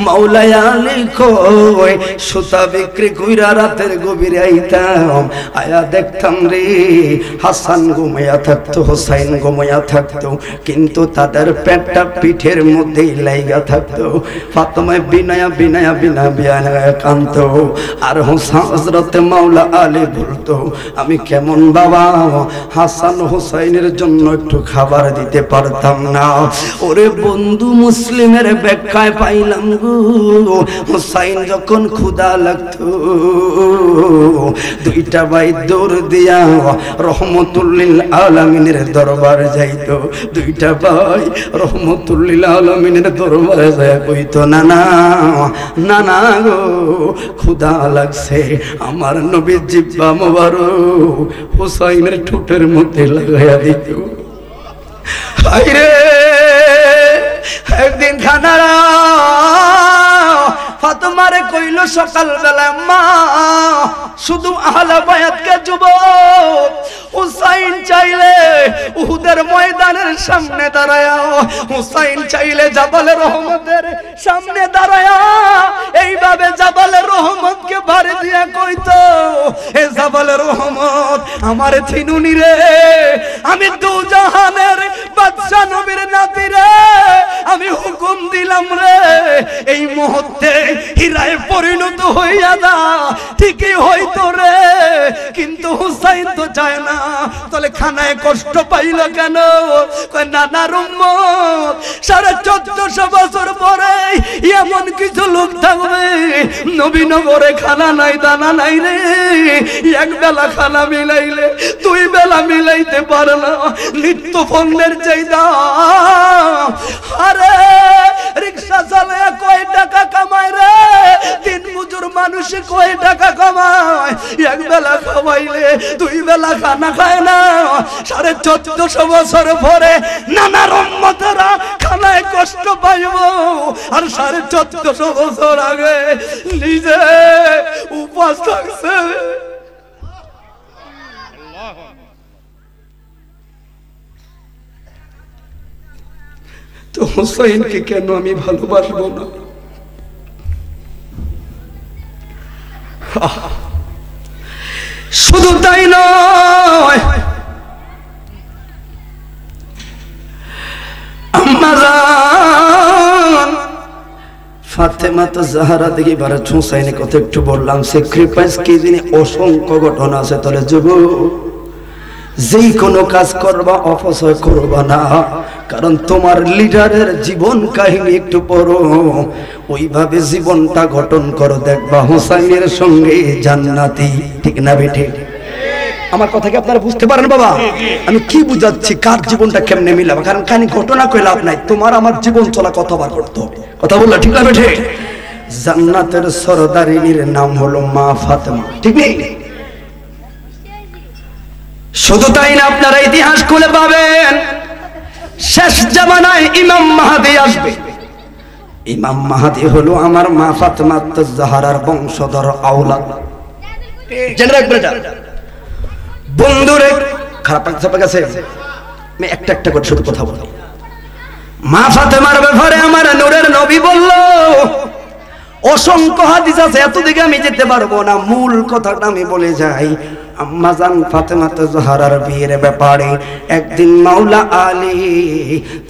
মাওলায় আলী কয় সুতা বিক্রি কইরা রাতের গভীরে আইতাম, আয়া দেখতাম রে হাসান ঘুমাইয়া থাকতো, হুসাইন ঘুমাইয়া থাকতো, কিন্তু তাদের পেটটা পিঠের মধ্যেই লাইগা থাকতো। ফাতেমায় বিনায়া বিনায়া বিনা বিনা কান্ত, আর হযরতে মাওলা আলী বলতো আমি কেমন বাবা হাসান হুসাইনের জন্য একটু খাবার দিতে পারতাম না? ওরে বন্ধু, মুসলিমের ব্যাখ্যায় পাইলাম গো, হুসাইন যখন ক্ষুধা লাগতো 2টা ভাই দৌড় দিয়া রহমতুল্লিল আলামিনের দরবারে যাইতো। 2টা ভাই রহমতুল্লিল আলামিনের দরবারে যায় কইতো নানা নানা গো ক্ষুধা লাগছে, আমার নবীর জিহ্বা মোবারক হুসাইনের ঠোঁটের মধ্যে লাগাইয়া দিত। হায়রে একদিন খানারা ফাতেমারে কইল সকালবেলা, মা শুধু আহলে বায়াতকে যুবক হুসাইন চাইলে উহুদের ময়দানের সামনে দাঁড়ায়া, হুসাইন চাইলে জাবালে রহমতের সামনে দাঁড়ায়া এইভাবে জাবালে রহমতকে ভারে দিয়া কইতো, এ জাবালে রহমত আমার থিনুনি রে, আমি দু জাহানের বাদশা নবীর নাতি রে, আমি হুকুম দিলাম রে এই মুহূর্তে হীরায় পরিণত হইয়া যা। ঠিকই হইতো রে, কিন্তু হুসাইন তো চায় না। তাহলে খানায় কষ্ট পাইল কেন? নানার উম্মত 1450 বছর পরে এমন কিছু লোক থাকবে নবীনগরে খানা নাই দানা নাই রে, এক বেলা খানা মিলাইলে 2 বেলা মিলাইতে পারে না, নিত্য পণ্যের চাহিদা। আরে রিক্সা চালায় কয় টাকা কামায় রে, দিন মজুর মানুষ কয় টাকা কামায়, এক বেলা খাওয়াইলে 2 বেলা খানা খায় না। 1450 বছর পরে নানার উম্মতেরা খানায় কষ্ট পাইব, আর 1450 বছর আগে নিজে উপাস থাকছে। তো হুসাইনকে কেন আমি ভালোবাসবো না? শুধু তাই নয়, আম্মা জান ফাতেমা তো জাহরা দেখি বারে হুসাইনের কথা একটু বললাম, স্যাক্রিফাইস কি যিনি অসংখ্য ঘটনা আছে। তাহলে যুবক যেই কোনো কাজ করবা অপচয় করবা না, কারণ তোমার লিডারের জীবন কাহিনী একটু পড়ো, ওইভাবে জীবনটা গঠন করো, দেখবা হুসাইনের সঙ্গে জান্নাতি। ঠিক না বেঠে? আমার কথা কি আপনারা বুঝতে পারেন বাবা? আমি কি বুঝাচ্ছি, কার জীবনটা কেমনে মিলাবো, কারণ কাহিনী ঘটনা কই লাভ নাই, তোমার আমার জীবন চলা কতবার করতে হবে। কথা বললা ঠিক না বেঠে? জান্নাতের সরদারিনীর নাম হলো মা ফাতেমা, ঠিক নেই? শুধু তাই না, আপনারা ইতিহাস খুলে পাবেন শেষ জামানায় ইমাম মাহদী আসবে। ইমাম মাহদী হলো আমার মা ফাতেমা জাহরার বংশধর আওলাদ। জেনে রাখবেন এটা বন্ধুরে, খারাপ কাছে আমি একটা একটা করে শুধু কথা বলি। মা ফাতেমার ব্যাপারে আমার নূরের নবী বলল, অসংখ্য হাদিস আছে, এত দিকে আমি যেতে পারবো না, মূল কথাটা আমি বলে যাই। আম্মা জান ফাতেমা জাহরার বিয়ের ব্যাপারে একদিন মাওলা আলী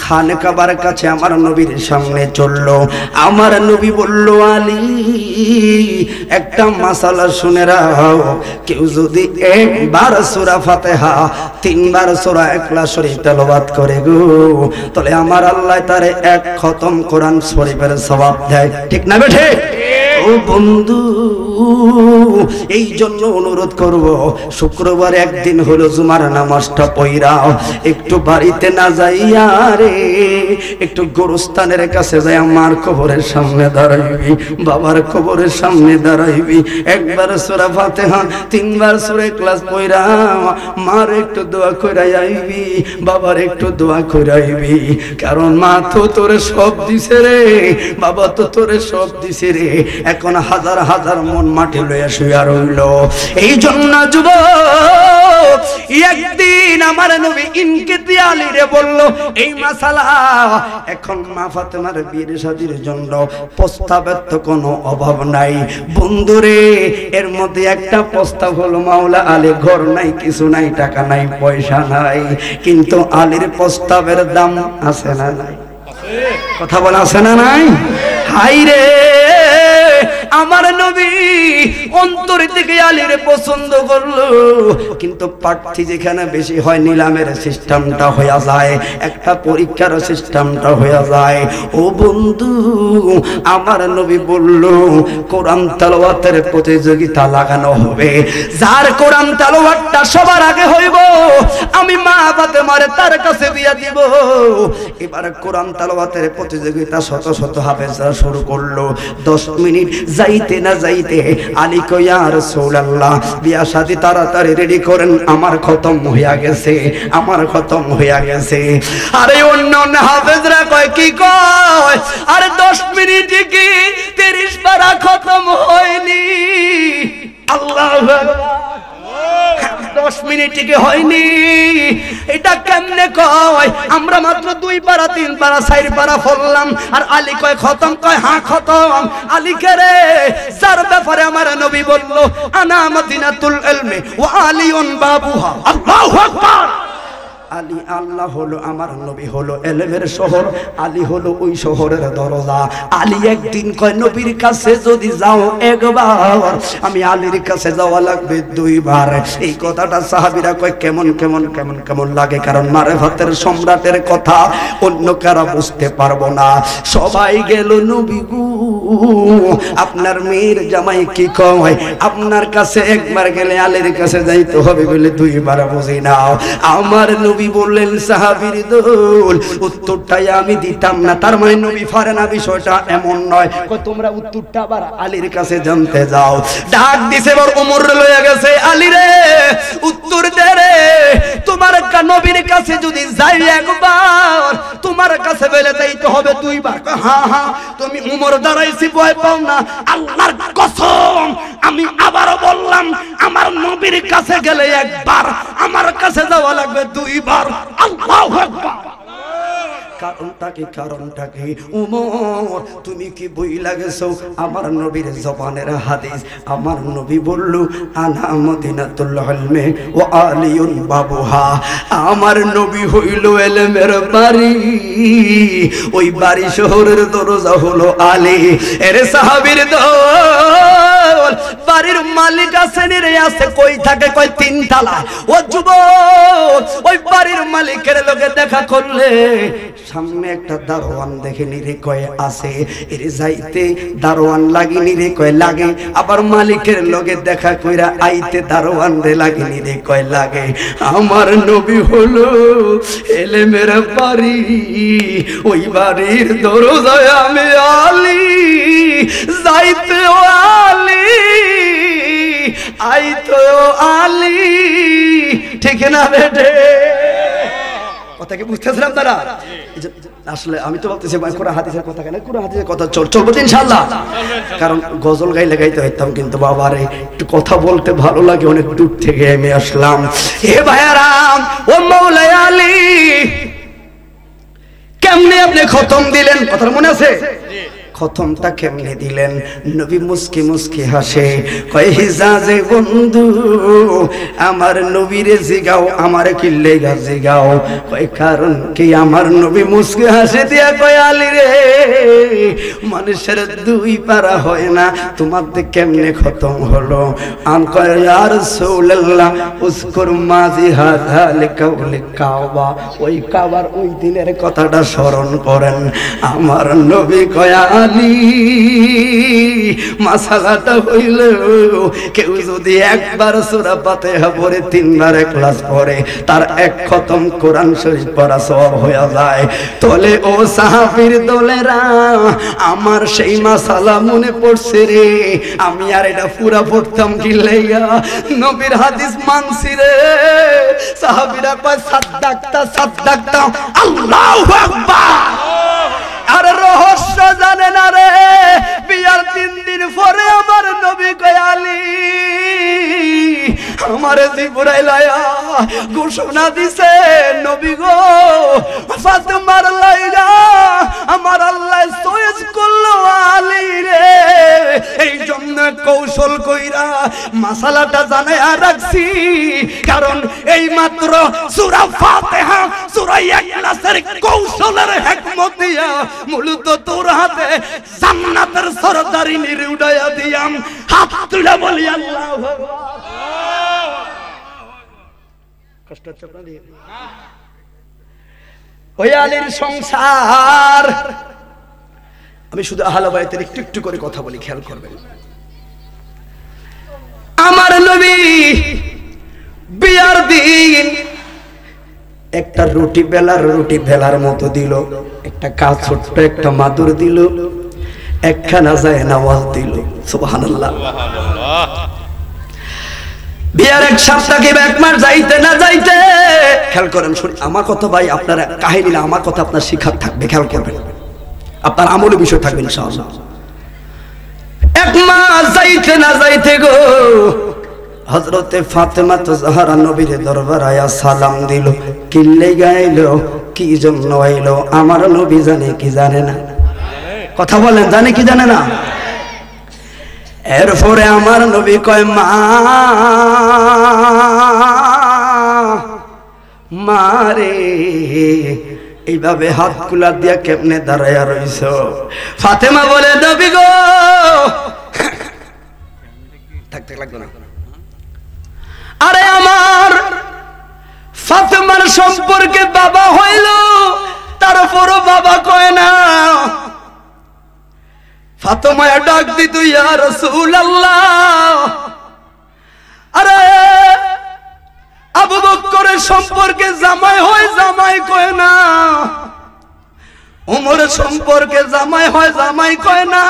খানকাবার কাছে আমার নবীর সামনে চললো। আমার নবী বলল, আলী একটা মাসালা শুনে রাখো, কেউ যদি একবার সূরা ফাতিহা 3 বার সূরা ইখলাস শরীফ তেলাওয়াত করে গো, তাহলে আমার আল্লাহ তারে 1 খতম কোরআন শরীফের সওয়াব দেয়। ঠিক না বেঠে? ও বন্ধু, এই জন্য অনুরোধ করব, শুক্রবার একদিন হলো জুমার নামাজটা পড়াও, একটু বাড়িতে না যাইয়া রে একটু গোরস্থানের কাছে যাই, আমার কবরের সামনে দাঁড়াইবি, বাবার কবরের সামনে দাঁড়াইবি, একবার সূরা ফাতিহা 3 বার সূরা ইখলাস পড়া, মার একটু দোয়া কইরা আইবি, বাবার একটু দোয়া কইরা আইবি, কারণ মা তো তোরে সব দিছে রে, বাবা তো তোরে সব দিছে রে, এখন হাজার হাজার মন মাটি লইয়া শুয়া রইল। এই জন্য যুবক একদিন আমার নবী ইনকিতিয়ালি রে বলল এই মাসালা, এখন মা ফাতেমার বিয়ের শাদীর জন্য প্রস্তাবের তো কোনো অভাব নাই। বন্ধুরে, এর মধ্যে একটা প্রস্তাব হলো, মাওলা আলী ঘর নাই, কিছু নাই, টাকা নাই, পয়সা নাই, কিন্তু আলীর প্রস্তাবের দাম আছে না নাই? কথা বলা আছে না নাই? হাই রে, আমার নবী অন্তর থেকে আলীর পছন্দ করলো, কিন্তু প্রার্থী যেখানে বেশি হয় নিলামের সিস্টেমটা হয়ে যায়, একটা পরীক্ষার সিস্টেমটা হয়ে যায়। ও বন্ধু, আমার নবী বলল কোরআন তেলাওয়াতের প্রতিযোগিতা লাগানো হবে, যার কোরআন তেলাওয়াতটা সবার আগে হইব আমি মা ফাতেমারে তার কাছে দিয়া দিব। এবার কোরআন তেলাওয়াতের প্রতিযোগিতা শত শত হাফেজরা শুরু করলো। 10 মিনিট যাইতে না যাইতে আলী কয় ইয়া রাসূলুল্লাহ বিয়া শাদী তাড়াতাড়ি রেডি করেন, আমার খতম হইয়া গেছে, আমার খতম হইয়া গেছে। আরে অন্য হাফেজরা কয় কি কয়, আরে 10 মিনিট কি 30 পারা খতম হয়নি। আল্লাহু আকবার, 10 মিনিট কি হয়নি, এটা কেমনে কয়? আমরা মাত্র 2 পারা 3 পারা 4 পারা পড়লাম, আর আলী কয় খতম, কয় হ্যাঁ খতম। আলী কে রে? যার ব্যাপারে আমার নবী বলল আনা মদিনাতুল ইলমি ওয়া আলিউন বাবুহা। আল্লাহু আকবার। আলী আল্লাহ হলো আমার নবী হলো এলেমের শহর, আলী হলো ওই শহরের দরজা। আলী একদিন কয় নবীর কাছে যদি যাও একবার, আমি আলীর কাছে যাওয়া লাগবে 2 বার। এই কথাটা সাহাবীরা কয় কেমন কেমন কেমন কেমন লাগে, কারণ মারেফাতের সম্রাটের কথা অন্য কারা বুঝতে পারবো না। সবাই গেল নবী গো, আপনার মেয়ের জামাই কি কয়, আপনার কাছে একবার গেলে আলীর কাছে যাইতে হবে বলে 2 বার বুঝি নাও। আমার নবী বললেন সাহাবীর দল, উত্তরটাই আমি দিতাম না। তার মানে নবী পারে না, বিষয়টা এমন নয়। কয় তোমরা উত্তরটা আবার আলীর কাছে জানতে যাও। ডাক দিছে বড় ওমর লইয়া গেছে, আলী রে উত্তর দে রে, তোমার নবীর কাছে যদি যাই একবার, তোমার কাছে বলে যাইতে হবে 2 বার। হ্যাঁ হ্যাঁ, তুমি ওমর দাঁড়াইছি ভয় পাও না, আল্লাহর কসম আমি আবারও বললাম, আমার নবীর কাছে গেলে একবার, আমার কাছে যাওয়া লাগবে 2 বার। আল্লাহু আকবার। কারণটা কি উমর, তুমি কি বই লাগেছো আমার নবীর জবানের হাদিস? আমার নবী বলল আনা মদিনাতুল ইলমি ওয়া আলিউন বাবুহা। আমার নবী হইল এলেমের বাড়ি, ওই বাড়ি শহরের দরজা হলো আলী। এরে সাহাবীর দল, বাড়ির মালিক আছেন রে, আছে কই থাকে? কই 3 তলা। ও যুবক, ওই বাড়ির মালিকের লগে দেখা করলে সামনে একটা দারোয়ান দেখেনি রে, কয় আছে। এর যাইতে দারোয়ান লাগিনি রে, কয় লাগে। আবার মালিকের লগে দেখা কইরা আইতে দারোয়ান রে লাগিনি রে, কয় লাগে। আমার নবী হলো এলেমের বাড়ি, ওই বাড়ির দরজায় আমি আলী, যাইতে ও আলী, আইতো আলী। ঠিক না বেটে? কথা কি বুঝতেছিলাম তারা? আসলে আমি তো বলতেছি কোরআন হাদিসের কথা, কেন কোরআন হাদিসের কথা চলবো ইনশাআল্লাহ। কারণ গজল গাইলে গাইতে হইতাম, কিন্তু বাবারে একটু কথা বলতে ভালো লাগে, অনেক দূর থেকে আমি আসলাম। হে ভাইয়ারাম, ও মাওলা আলী কেমনে আপনি খতম দিলেন? কথাটা মনে আছে? খতমটা কেমনে দিলেন? নবী মুস্কি মুস্কি হাসে, কয় হিজাজে বন্ধু আমার নবীরে জিগাও, আমার কিল্লে গা জিগাও। কয় কারণ কি? আমার নবী মুস্কি হাসে দিয়া কয় আলী রে, মানুষের 2 পারা হয় না, তোমার কেমনে খতম হলো? আম কয় ইয়া রাসূলুল্লাহ উযকুর মাজি হাযা লিকাউলি কাবা, ওই কাবার ওই দিনের কথাটা স্মরণ করেন। আমার নবী কয় আলী মাসালাটা হইল, কেউ যদি একবার সূরা ফাতিহা পড়ে 3 বার ইখলাস পড়ে, তার 1 খতম কোরআন শরীফ পড়া সওয়াব হয়ে যায়। তলে ও সাহাবীর দলেরা, আমার সেই মাসালা মনে পড়ছে রে, আমি আর এটা পুরা পড়তাম কি লাইগা? নবীর হাদিস মানছি রে। সাহাবীরা কয় সাদ্দাকতা সাদ্দাকতা। আল্লাহু আকবার। আর রহস্য জানে না রে, বিয়ার 3 দিন পরে আমার নবী কয় আলী আমারে জিবরাইল আয়া ঘোষণা দিছে, নবী গো ফাতেমার লাইলা আমার আল্লাহ চয়েস করলো আলী রে, এই জন্য কৌশল কইরা মাসালাটা জানায়া রাখছি। কারণ এই মাত্র সূরা ফাতিহা সূরা ইখলাসের কৌশলের হিকমত দিয়া মূলত তোর হাতে জান্নাতের সরদারি নিরে উড়াইয়া দিয়াম। হাত তুলে বলি আল্লাহু আকবার। কষ্ট হচ্ছে আপনাদের? ওই আলীর সংসার, আমি শুধু আহলে বাইতের একটু একটু করে কথা বলি, খেয়াল করবেন। আমার নবী বিয়ার দিন একটা রুটি বেলার মতো দিল, একটা ছোট্ট একটা মাদুর দিল, একখানা যায় নামাজ দিল। সুবহানাল্লাহ। বিয়ার এক সপ্তাহ কি এক মাস যাইতে না যাইতে, খেয়াল করেন, শুন আমার কথা ভাই, আপনার কাহিনী না, আমার কথা আপনার শিক্ষা থাকবে, খেয়াল করবেন, আপনার আমলের বিষয় থাকবে ইনশাআল্লাহ। এক মাস যাইতে না যাইতে গো, হযরতে ফাতেমা তো জাহরা নবীর দরবার আয়া সালাম দিল। কিল্লে গাইলো, কি জন্য আইলো? আমার নবী জানে কি জানে না? কথা বলেন, জানে কি জানে না? এরপরে আমার নবী কয়, মা মারে এইভাবে হাত কুলা দিয়া কেমনে দাঁড়াইয়া রইছ? ফাতেমা বলে, নবী গো, থাকতে লাগবে না, আরে আমার ফাতেমার সম্পর্কে বাবা হইল, তারপরও বাবা কয় না। ফাতেমা ডাক দিত, ইয়া রাসূলুল্লাহ, আরে আবু বকরের সম্পর্কে জামাই হয়, জামাই কয় না। ওমরের সম্পর্কে জামাই হয়, জামাই কয় না।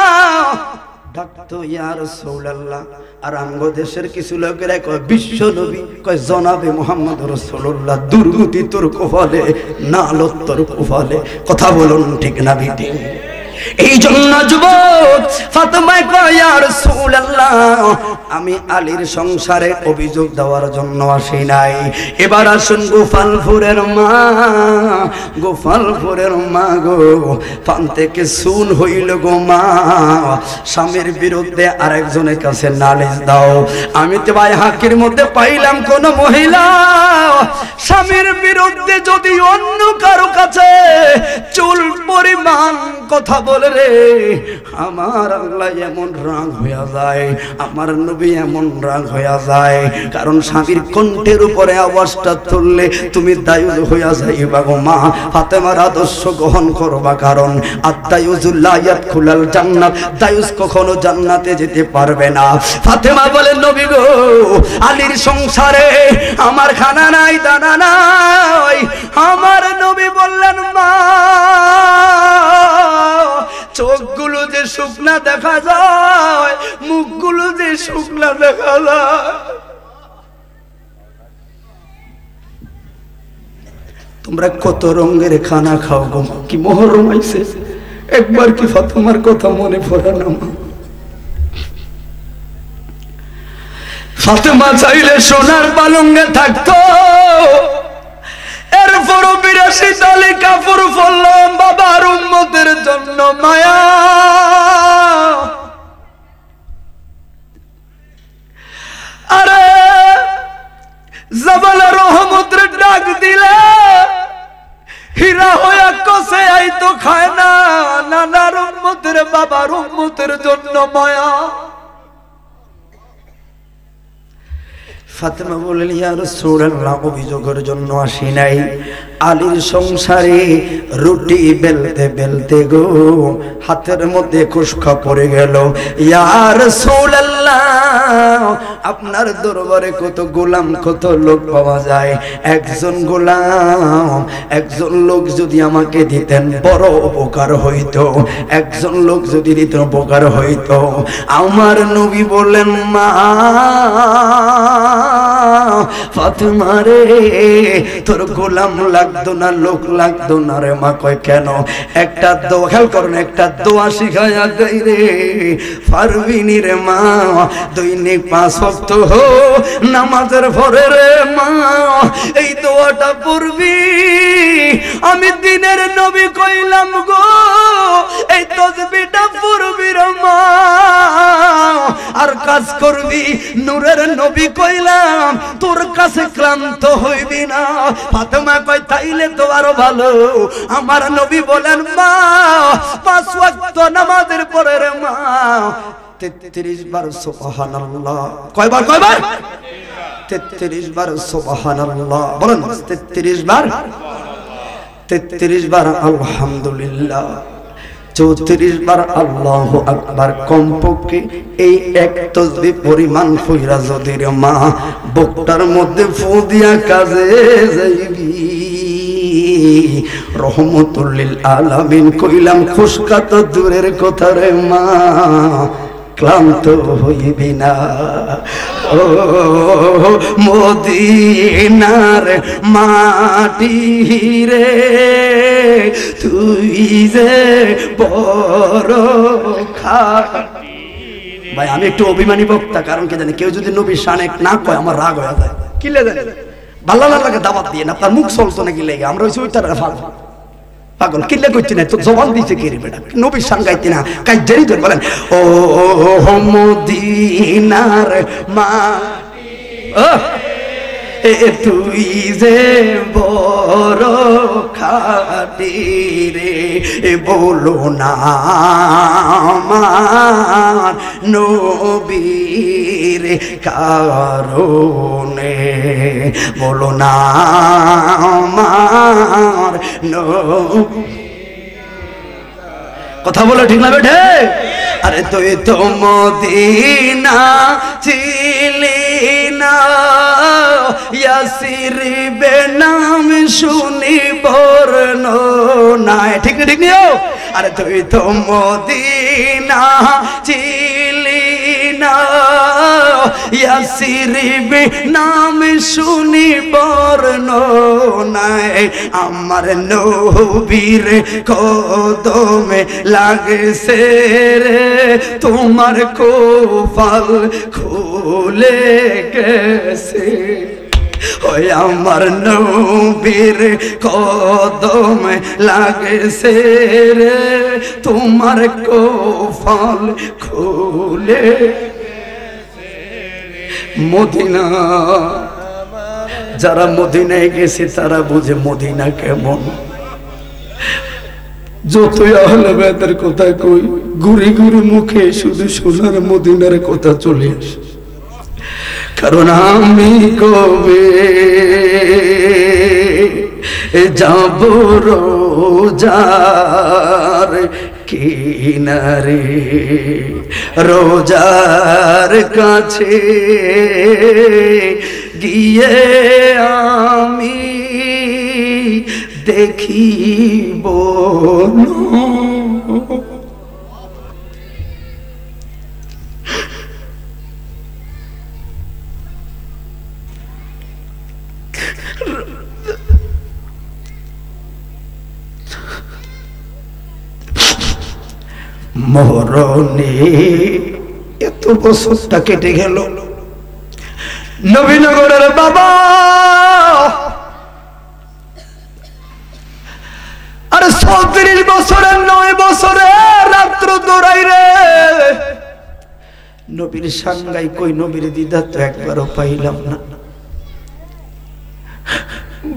ডাকতো ইয়া রাসূলুল্লাহ। আর আঙ্গ দেশের কিছু লোকেরা কয় বিশ্ব নবী, কয় জনাবে মুহাম্মদ রাসূলুল্লাহ, দুর্গতি তোর কপালে, নালত তোর কপালে। কথা বলুন ঠিক না বিটি? এই জন্য যুবক ফাতেমা কয়, ইয়া রাসূলুল্লাহ, আমি আলীর সংসারে অভিযোগ দেওয়ার জন্য আসি নাই। এবার আসুন গোপালপুরের মা, গোপালপুরের মা গো, পান থেকে সুন হইল গো মা, স্বামীর বিরুদ্ধে আরেকজনের কাছে নালিশ দাও। আমি তো ভাই হাকির মধ্যে পাইলাম কোন মহিলা স্বামীর বিরুদ্ধে যদি অন্য কারো কাছে চুল পরিমাণ কথা বলে রে, আমার আল্লাহ এমন রাগ হইয়া যায়, আমার নবী এমন রাগ হইয়া যায়। কারণ স্বামীর কণ্ঠের উপরে আওয়াজটা তুললে তুমি দায়ুজ হইয়া যাইবা গো মা। ফাতেমার আদর্শ গ্রহণ করবা, কারণ আদায়ুজুল লা ইয়াদখুলুল জান্নাত, দায়ুজ কখনো জান্নাতে যেতে পারবে না। ফাতেমা বলে, নবী গো, আলীর সংসারে আমার খানা নাই, দানা নাই। আমার নবী বললেন, মা চোখগুলো যে শুকনা দেখা যায়, মুখগুলো যে শুকনা দেখা যায়। তোমরা কত রঙের খানা খাও গো, কি মহরম আইছে, একবার কি ফাতেমার কথা মনে পড়ে না? ফাতেমা চাইলে সোনার পালঙ্গে থাকতো, এরপরও ৮২ দলে কাপড় পরলাম বাবার উম্মতের জন্য মায়া। আরে জাবাল রহমতের ডাক দিলে হীরা হইয়া কষে আইতো খায় না, নানার উম্মতের বাবার উম্মতের জন্য মায়া। ফাতেমা বললেন, ইয়া রাসূলুল্লাহ, অভিযোগের জন্য আসি নাই। আলীর সংসারে রুটি বেলতে বেলতে গো হাতের মধ্যে খুশকা পড়ে গেল। ইয়া রাসূলুল্লাহ, আপনার দরবারে কত গোলাম, কত লোক পাওয়া যায়, একজন গোলাম, একজন লোক যদি আমাকে দিতেন বড় উপকার হইতো, একজন লোক যদি দিতেন উপকার হইতো। আমার নবী বললেন, মা ফাতেমা রে, তোর গোলাম লাগতো না, লোক লাগতো না রে। মা কয়, কেন? একটা দোয়া, খেয়াল করুন, একটা দোয়া শিখাইয়া দেই রে, পারবি নি রে মা? দৈনিক ৫ ওয়াক্ত নামাজের পরে রে মা এই দোয়াটা পড়বি। আমি দিনের নবী কইলাম গো, এই তাসবিহটা পড়বি রে মা, আর কাজ করবি। নূরের নবী কইলাম, তোর কাছে ক্লান্ত হইবি না। ফাতেমা কয়, তাইলে তো আরো ভালো। আমার নবী বলেন, মা ৫ ওয়াক্ত নামাজের পরে রে মা ৩৩ বার সুবহানাল্লাহ। কয়বার? কয়বার? ৩৩ বার সুবহানাল্লাহ। বলেন ৩৩ বার, ৩৩ বার আলহামদুলিল্লাহ, ৩৪ বার আল্লাহু আকবার। কমপক্ষে এই এক তাসবিহ পরিমাণ কইরা যদি রে মা বুকটার মধ্যে ফু দিয়া কাজে যাইবি, রহমতুল লিল আলামিন কইলাম খুশকা তো দূরের কথা রে মা ক্লান্ত হইবি না ও মদিনার মাটি রে তুই যে বড় খাঁটি। ভাই আমি একটু অভিমানী বক্তা, কারণ কি জানি কেউ যদি নবীর শানে না কয় আমার রাগ হয়ে যায়। কি লেগে ভালো লাগে দাওয়াত দিয়ে না, আপনার মুখ চলতো নাকি লেগে আমরা ওই ওইটার পাগল কিল্লে করছি না তো জবান দিয়েছে কে রে বেটা নবীর শান গাইতে না কাই জেরি ধরে বলেন ও মদিনার মা তুই যে বড় খাঁটি রে বলো না আমার নবীর কারণে বলো না আমার কথা বলো ঠিক না বেঠে আরে তুই তো মদিনা ছিলি না ইয়াসিরিবে নাম শুনি বর্ণনা ঠিক না ঠিক নিও আরে তুই তো মদিনা ছিলি না ইয়াসিরিবে নাম শুনি বর্ণনায় আমার নবীর কদমে লাগছে রে তোমার কপাল খুলে গেছে ওই আমার নবীর কদমে লাগছে রে তোমার কপাল খুলে মদিনা যারা মদিনায় গেছে তারা বুঝে মদিনা কেমন। যতই আহলে বায়তের কথা কই ঘুরে ঘুরে মুখে শুধু সোনার মদিনার কথা চলে আসে, কারণ আমি কবে যাব রোজার কিনারে রোজার কাছে গিয়ে আমি দেখিব মরণে এত বছরটা কেটে গেল। নবীনগরের বাবা আরে ৩৬ বছরের ৯ বছরে রাত্র দৌড়াই রে নবীর সাঙ্গাই কই নবীর দিদার তো একবারও পাইলাম না।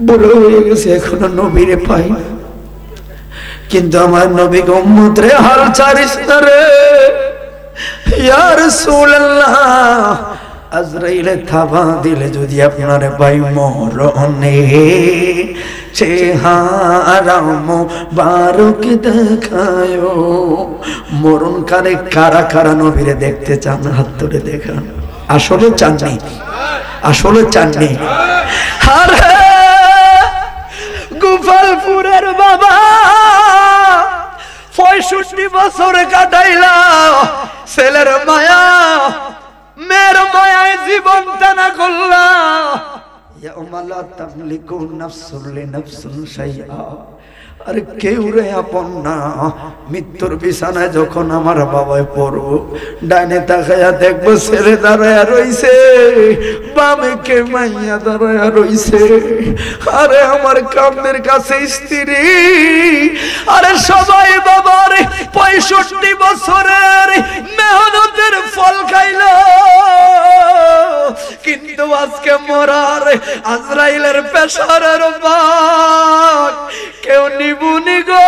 বুড়ো হয়ে গেছে এখনো নবীরে পাই না, কিন্তু আমার নবী উম্মত রে হাল ছাড়িস না রে ইয়া রাসূলুল্লাহ। আজরাইলে থাবা দিলে যদি আপনারে পাই মরণে চেহারা মুবারক দেখায় মরণ কালে কারা কারা নবীরে দেখতে চান হাত তুলে দেখান। আসলে চাননি, আসলে চাননি। আরে গোপালপুরের বাবা ৬৫ বছর কাটাইলা ছেলের মায়া মেয়ের মায়ায় জীবন টানা করলা। ইয়াউমালা তামলিকু নাফসুন লিনাফসিন শাইআ। আরে কেউ রে আপন না। মৃত্যুর বিছানায় যখন আমার বাবায় পড়ব ডাইনে তাকায়া দেখবো ছেলে দাঁড়ায়া রইছে, বামে কে মাইয়া দাঁড়ায়া রইছে। আরে আমার কান্দের কাছে স্ত্রী। আরে সবাই বাবার ৬৫ বছরের মেহনতের ফল খাইল, কিন্তু আজকে মরার আজরাইলের পেশারের বাক কেউ নিবুনি গো।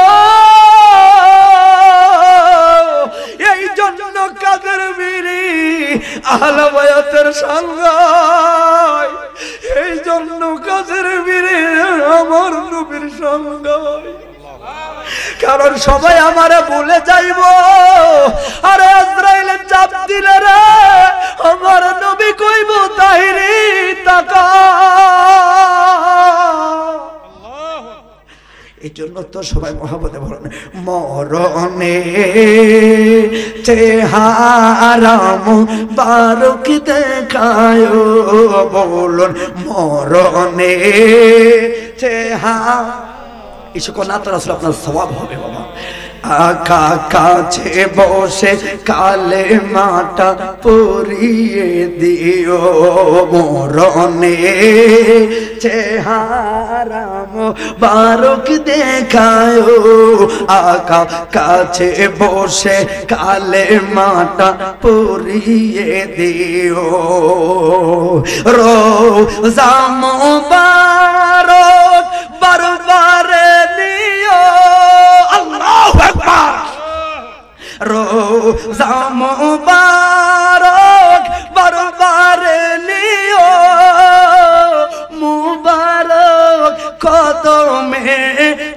এই জন্য কাদের বিরি আহলে বায়াতের সঙ্গায়, এই জন্য কাদের বিরি আমার নবীর সঙ্গায়। কারণ সবাই আমারে ভুলে যাইব। আরে আজরাইলে চাপ দিলে রে আমার নবী কইব তাহিরি তাকা। জন্য তো সবাই মহব্বতে বলেন মরণে চেহারা মুবারক দেখায় বলুন মরণে চেহারা এসব না তো রাসূল আপনার সওয়াব হবে বাবা আকা কাছে বসে কালে মাটা পরিয়ে দিও মরণে চেহারা মুবারক দেখায় আকা কাছে বসে কালে মাটা পরিয়ে দিও রোজা মুবারক বারবারে নিও আল্লাহু আকবার রোজা মুবারক বারবারে নিও মুবারক কদমে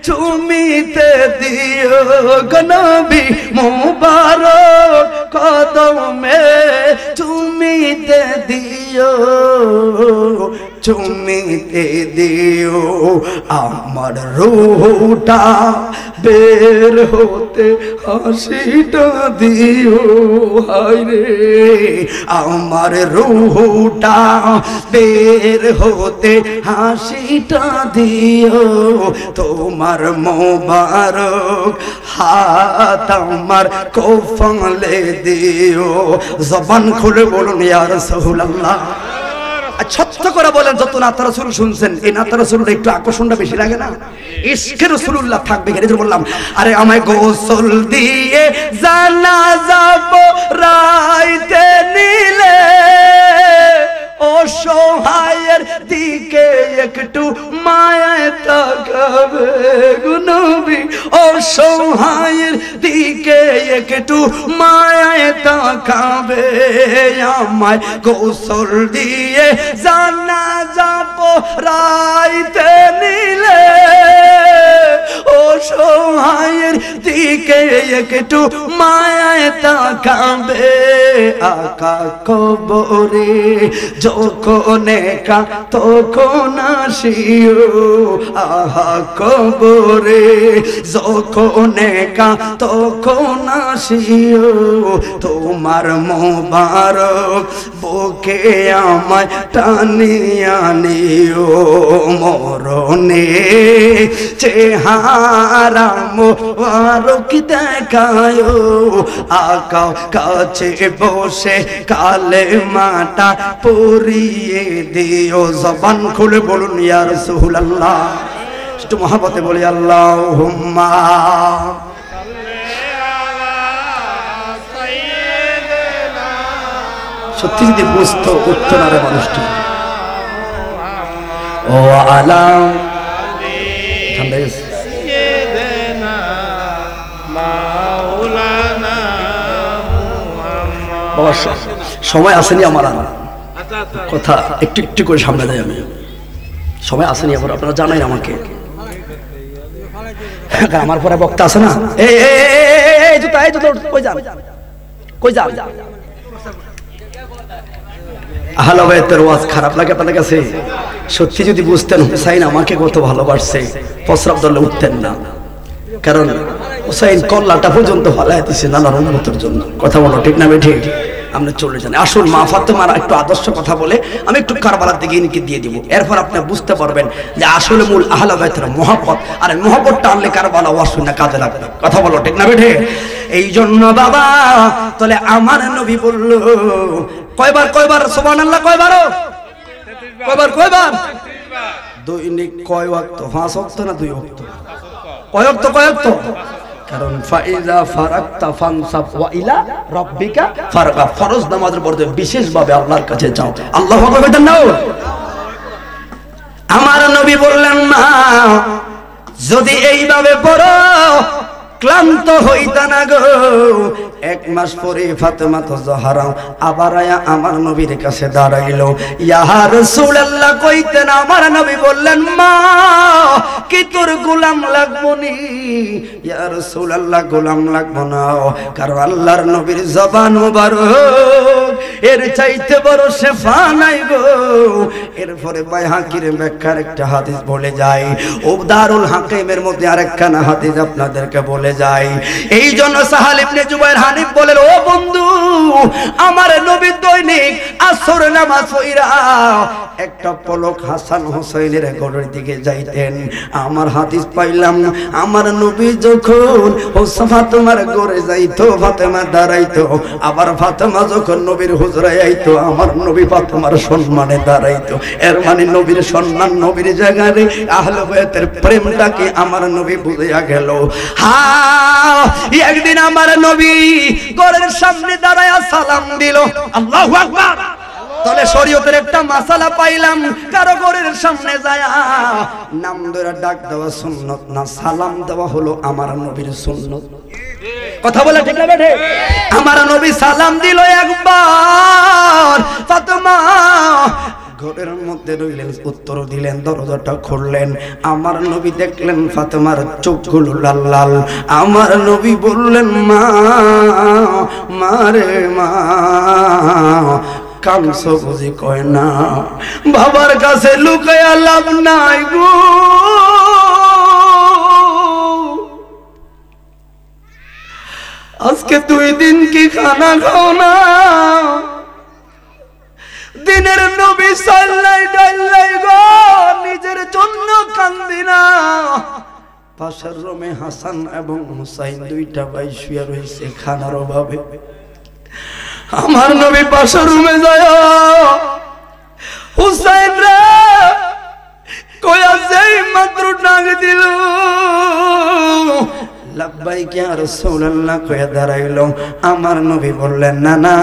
চুমিতে দিও গো নবী মুবারক কদমে চুমিতে দিও চুমিতে দিও আমার রূহটা বের হতে হাসিটা দিও হায় রে আমার রূহটা বের হতে হাসিটা দিও তোমার মোবারক হাত আমার কফলে দিও জবান খুলে বলুন ইয়া রাসূলুল্লাহ সত্য করে বলেন যত নাত রাসূল শুনছেন এই নাত রাসূলের একটু আকর্ষণটা বেশি লাগে না ইশকে রাসূলুল্লাহ থাকবে এর বললাম আরে আমায় গোসল দিয়ে জানাজা পড়াইতে নিলে অসহায়ের দিকে একটু মায়ায় তাকাবে গো নবী অসহায়ের দিকে একটু মায়ায় তাকাবে আমায় গোসল দিয়ে জানাজা পড়াইতে নিলে অসহায়ের দিকে একটু মায়ায় তাকাবে আকা কবরে যখন একা তখন আসিও আহা কবরে যখন একা তখন আসিও তোমার মোবারক বুকে আমায় টানিয়া নিও মরণে চেহারা মোবারক দেখায় আকা কাছে বসে কালে মাটা পরিয়ে দিও জবান খুলে বলুন ইয়া রাসূলুল্লাহ একটু মহব্বতে বলি আল্লাহুম্মা সত্যি যদি বুঝতো উঠতো না রে মানুষটি ও আলা ঠান্ডা গেছে বাবা সময় আসেনি আমার কথা একটু একটু করে সামনে দেয় আমি সময় আসেনি আবার আপনারা জানাই আমাকে আমার পরে বক্তা আছে না এই জুতা কই যান কই যান আহলে বাইতের ওয়াজ খারাপ লাগে আপনার কাছে সত্যি যদি বুঝতেন হুসাইন আমাকে কত ভালোবাসছে প্রস্রাব দলে উঠতেন না কারণ হুসাইন কল্লাটা পর্যন্ত ফলায় দিছে নানার অনুমতির জন্য কথা বলো ঠিক না বেঠিক আমরা চলে যান আসুন মা ফাতেমার একটু আদর্শ কথা বলে আমি একটু কারবালার দিকে ইনকে দিয়ে দিব এরপর আপনি বুঝতে পারবেন যে আসলে মূল আহলে বাইতের মহব্বত আর মহব্বতটা আনলে কারবালা ওয়াজ শুনে কাজে লাগবে কথা বলো ঠিক না বেঠিক এই জন্য বাবা তাহলে আমার নবী বলল কয়বার সুবহানাল্লাহ কয়বার দৈনিক কয় ওয়াক্ত 5 ওয়াক্ত না 2 ওয়াক্ত কয় ওয়াক্ত কারণ ফাইজা ফারাকতা ফানসাব ওয়া ইলা রাব্বিকা ফারগা ফরজ নামাজের পরে বিশেষ ভাবে আল্লাহর কাছে যাও আল্লাহু আকবার বলেন না আমার নবী বললেন মা যদি এইভাবে পড়ো ক্লান্ত হইতা না গো। 1 মাস পরে ফাতেমা তো জাহরা আবার আয়া আমার নবীর কাছে দাঁড়াইল। ইয়া রাসূলুল্লাহ কইতেন, আমার নবী বললেন, মা কি তোর গোলাম লাগবো নি? ইয়া রাসূলুল্লাহ গোলাম লাগবো না, কারণ আল্লাহর নবীর জবান মুবারক এর চাইতে বড় শেফা নাই গো। এরপরে বাইহাকির ব্যাখ্যার একটা হাদিস বলে যায়, ও দারুল হাকিমের মধ্যে আরেকখানা হাদিস আপনাদেরকে বলে যায়। এই জন্য সাহাল ইবনে জুবাইর হানিফ বলেন, ও বন্ধু, আমার নবী দৈনিক আসর নামাজ পড়া একটা পলক হাসান হোসেনের ঘরের দিকে যাইতেন। আমার হাদিস পাইলাম, আমার নবী যখন ফাতেমার ঘরে যাইতো, ফাতেমা দাঁড়াইতো, আবার ফাতেমা যখন নবীর হুজরায় আইতো, আমার নবী ফাতেমার সম্মানে দাঁড়াইতো। এর মানে নবীর সম্মান, নবীর জায়গায় আহলে বাইতের প্রেমটাকে আমার নবী বুঝিয়া গেল। একদিন আমার নবী ঘরের সামনে দাঁড়ায়া সালাম দিল। আল্লাহু আকবার। তাহলে শরীয়তের একটা মাসালা পাইলাম, কারো ঘরের সামনে যায় নাম ধরে ডাক দেওয়া সুন্নত না, সালাম দেওয়া হলো আমার নবীর সুন্নত। কথা বলে ঠিক না বেঠে? আমার নবী সালাম দিল একবার, ফাতেমা ঘরের মধ্যে রইলেন, উত্তর দিলেন, দরজাটা খুললেন। আমার নবী দেখলেন ফাতেমার চোখগুলো লাল লাল। আমার নবী বললেন, মা মারে মা কামস বুঝি কয় না, বাবার কাছে লুকায়া লাভ নাই গো। আজকে 2 দিন কি খানা খাও না, দিনের নবী সাল্লাই ডাল্লাই গো, নিজের জন্য কান্দি না। পাশের রুমে হাসান এবং হুসাইন 2টা ভাই শুয়ে রয়েছে খানার অভাবে। আমার নবী পাশের রুমে যায়, হুসাইন রে কয়া যেই মাত্র ডাক দিল, লাব্বাইক ইয়া রাসূলুল্লাহ কয়া দাঁড়াইল। আমার নবী বললেন, না না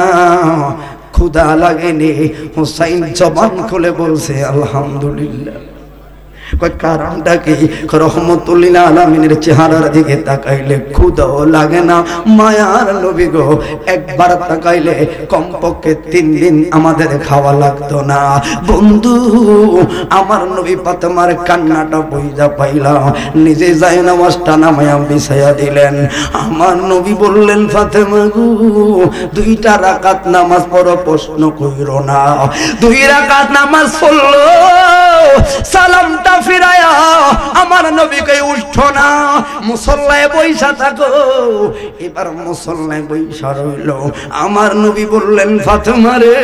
ক্ষুধা লাগেনি। হুসাইন জবান খুলে বলছে আলহামদুলিল্লাহ। কারণটা কি? রহমতুল্লিল আলামিনের চেহারার দিকে তাকাইলে ক্ষুধাও লাগে না। মায়ার নবী গো, একবার তাকাইলে কমপক্ষে 3 দিন আমাদের খাওয়া লাগতো না। বন্ধু, আমার নবী ফাতেমার কান্নাটা বুঝা পাইলাম, নিজে যায় নামাজটা নামায়া বিছায়া দিলেন। আমার নবী বললেন, ফাতেমা গো 2টা রাকাত নামাজ পড়ো, প্রশ্ন কইরো না। 2 রাকাত নামাজ পড়লো, সালামটা ফিরায়া আমার নবীকে উঠো না, মুসল্লায় বইসা থাকো। এবার মুসল্লায় বইসা রইল। আমার নবী বললেন, ফাতেমা রে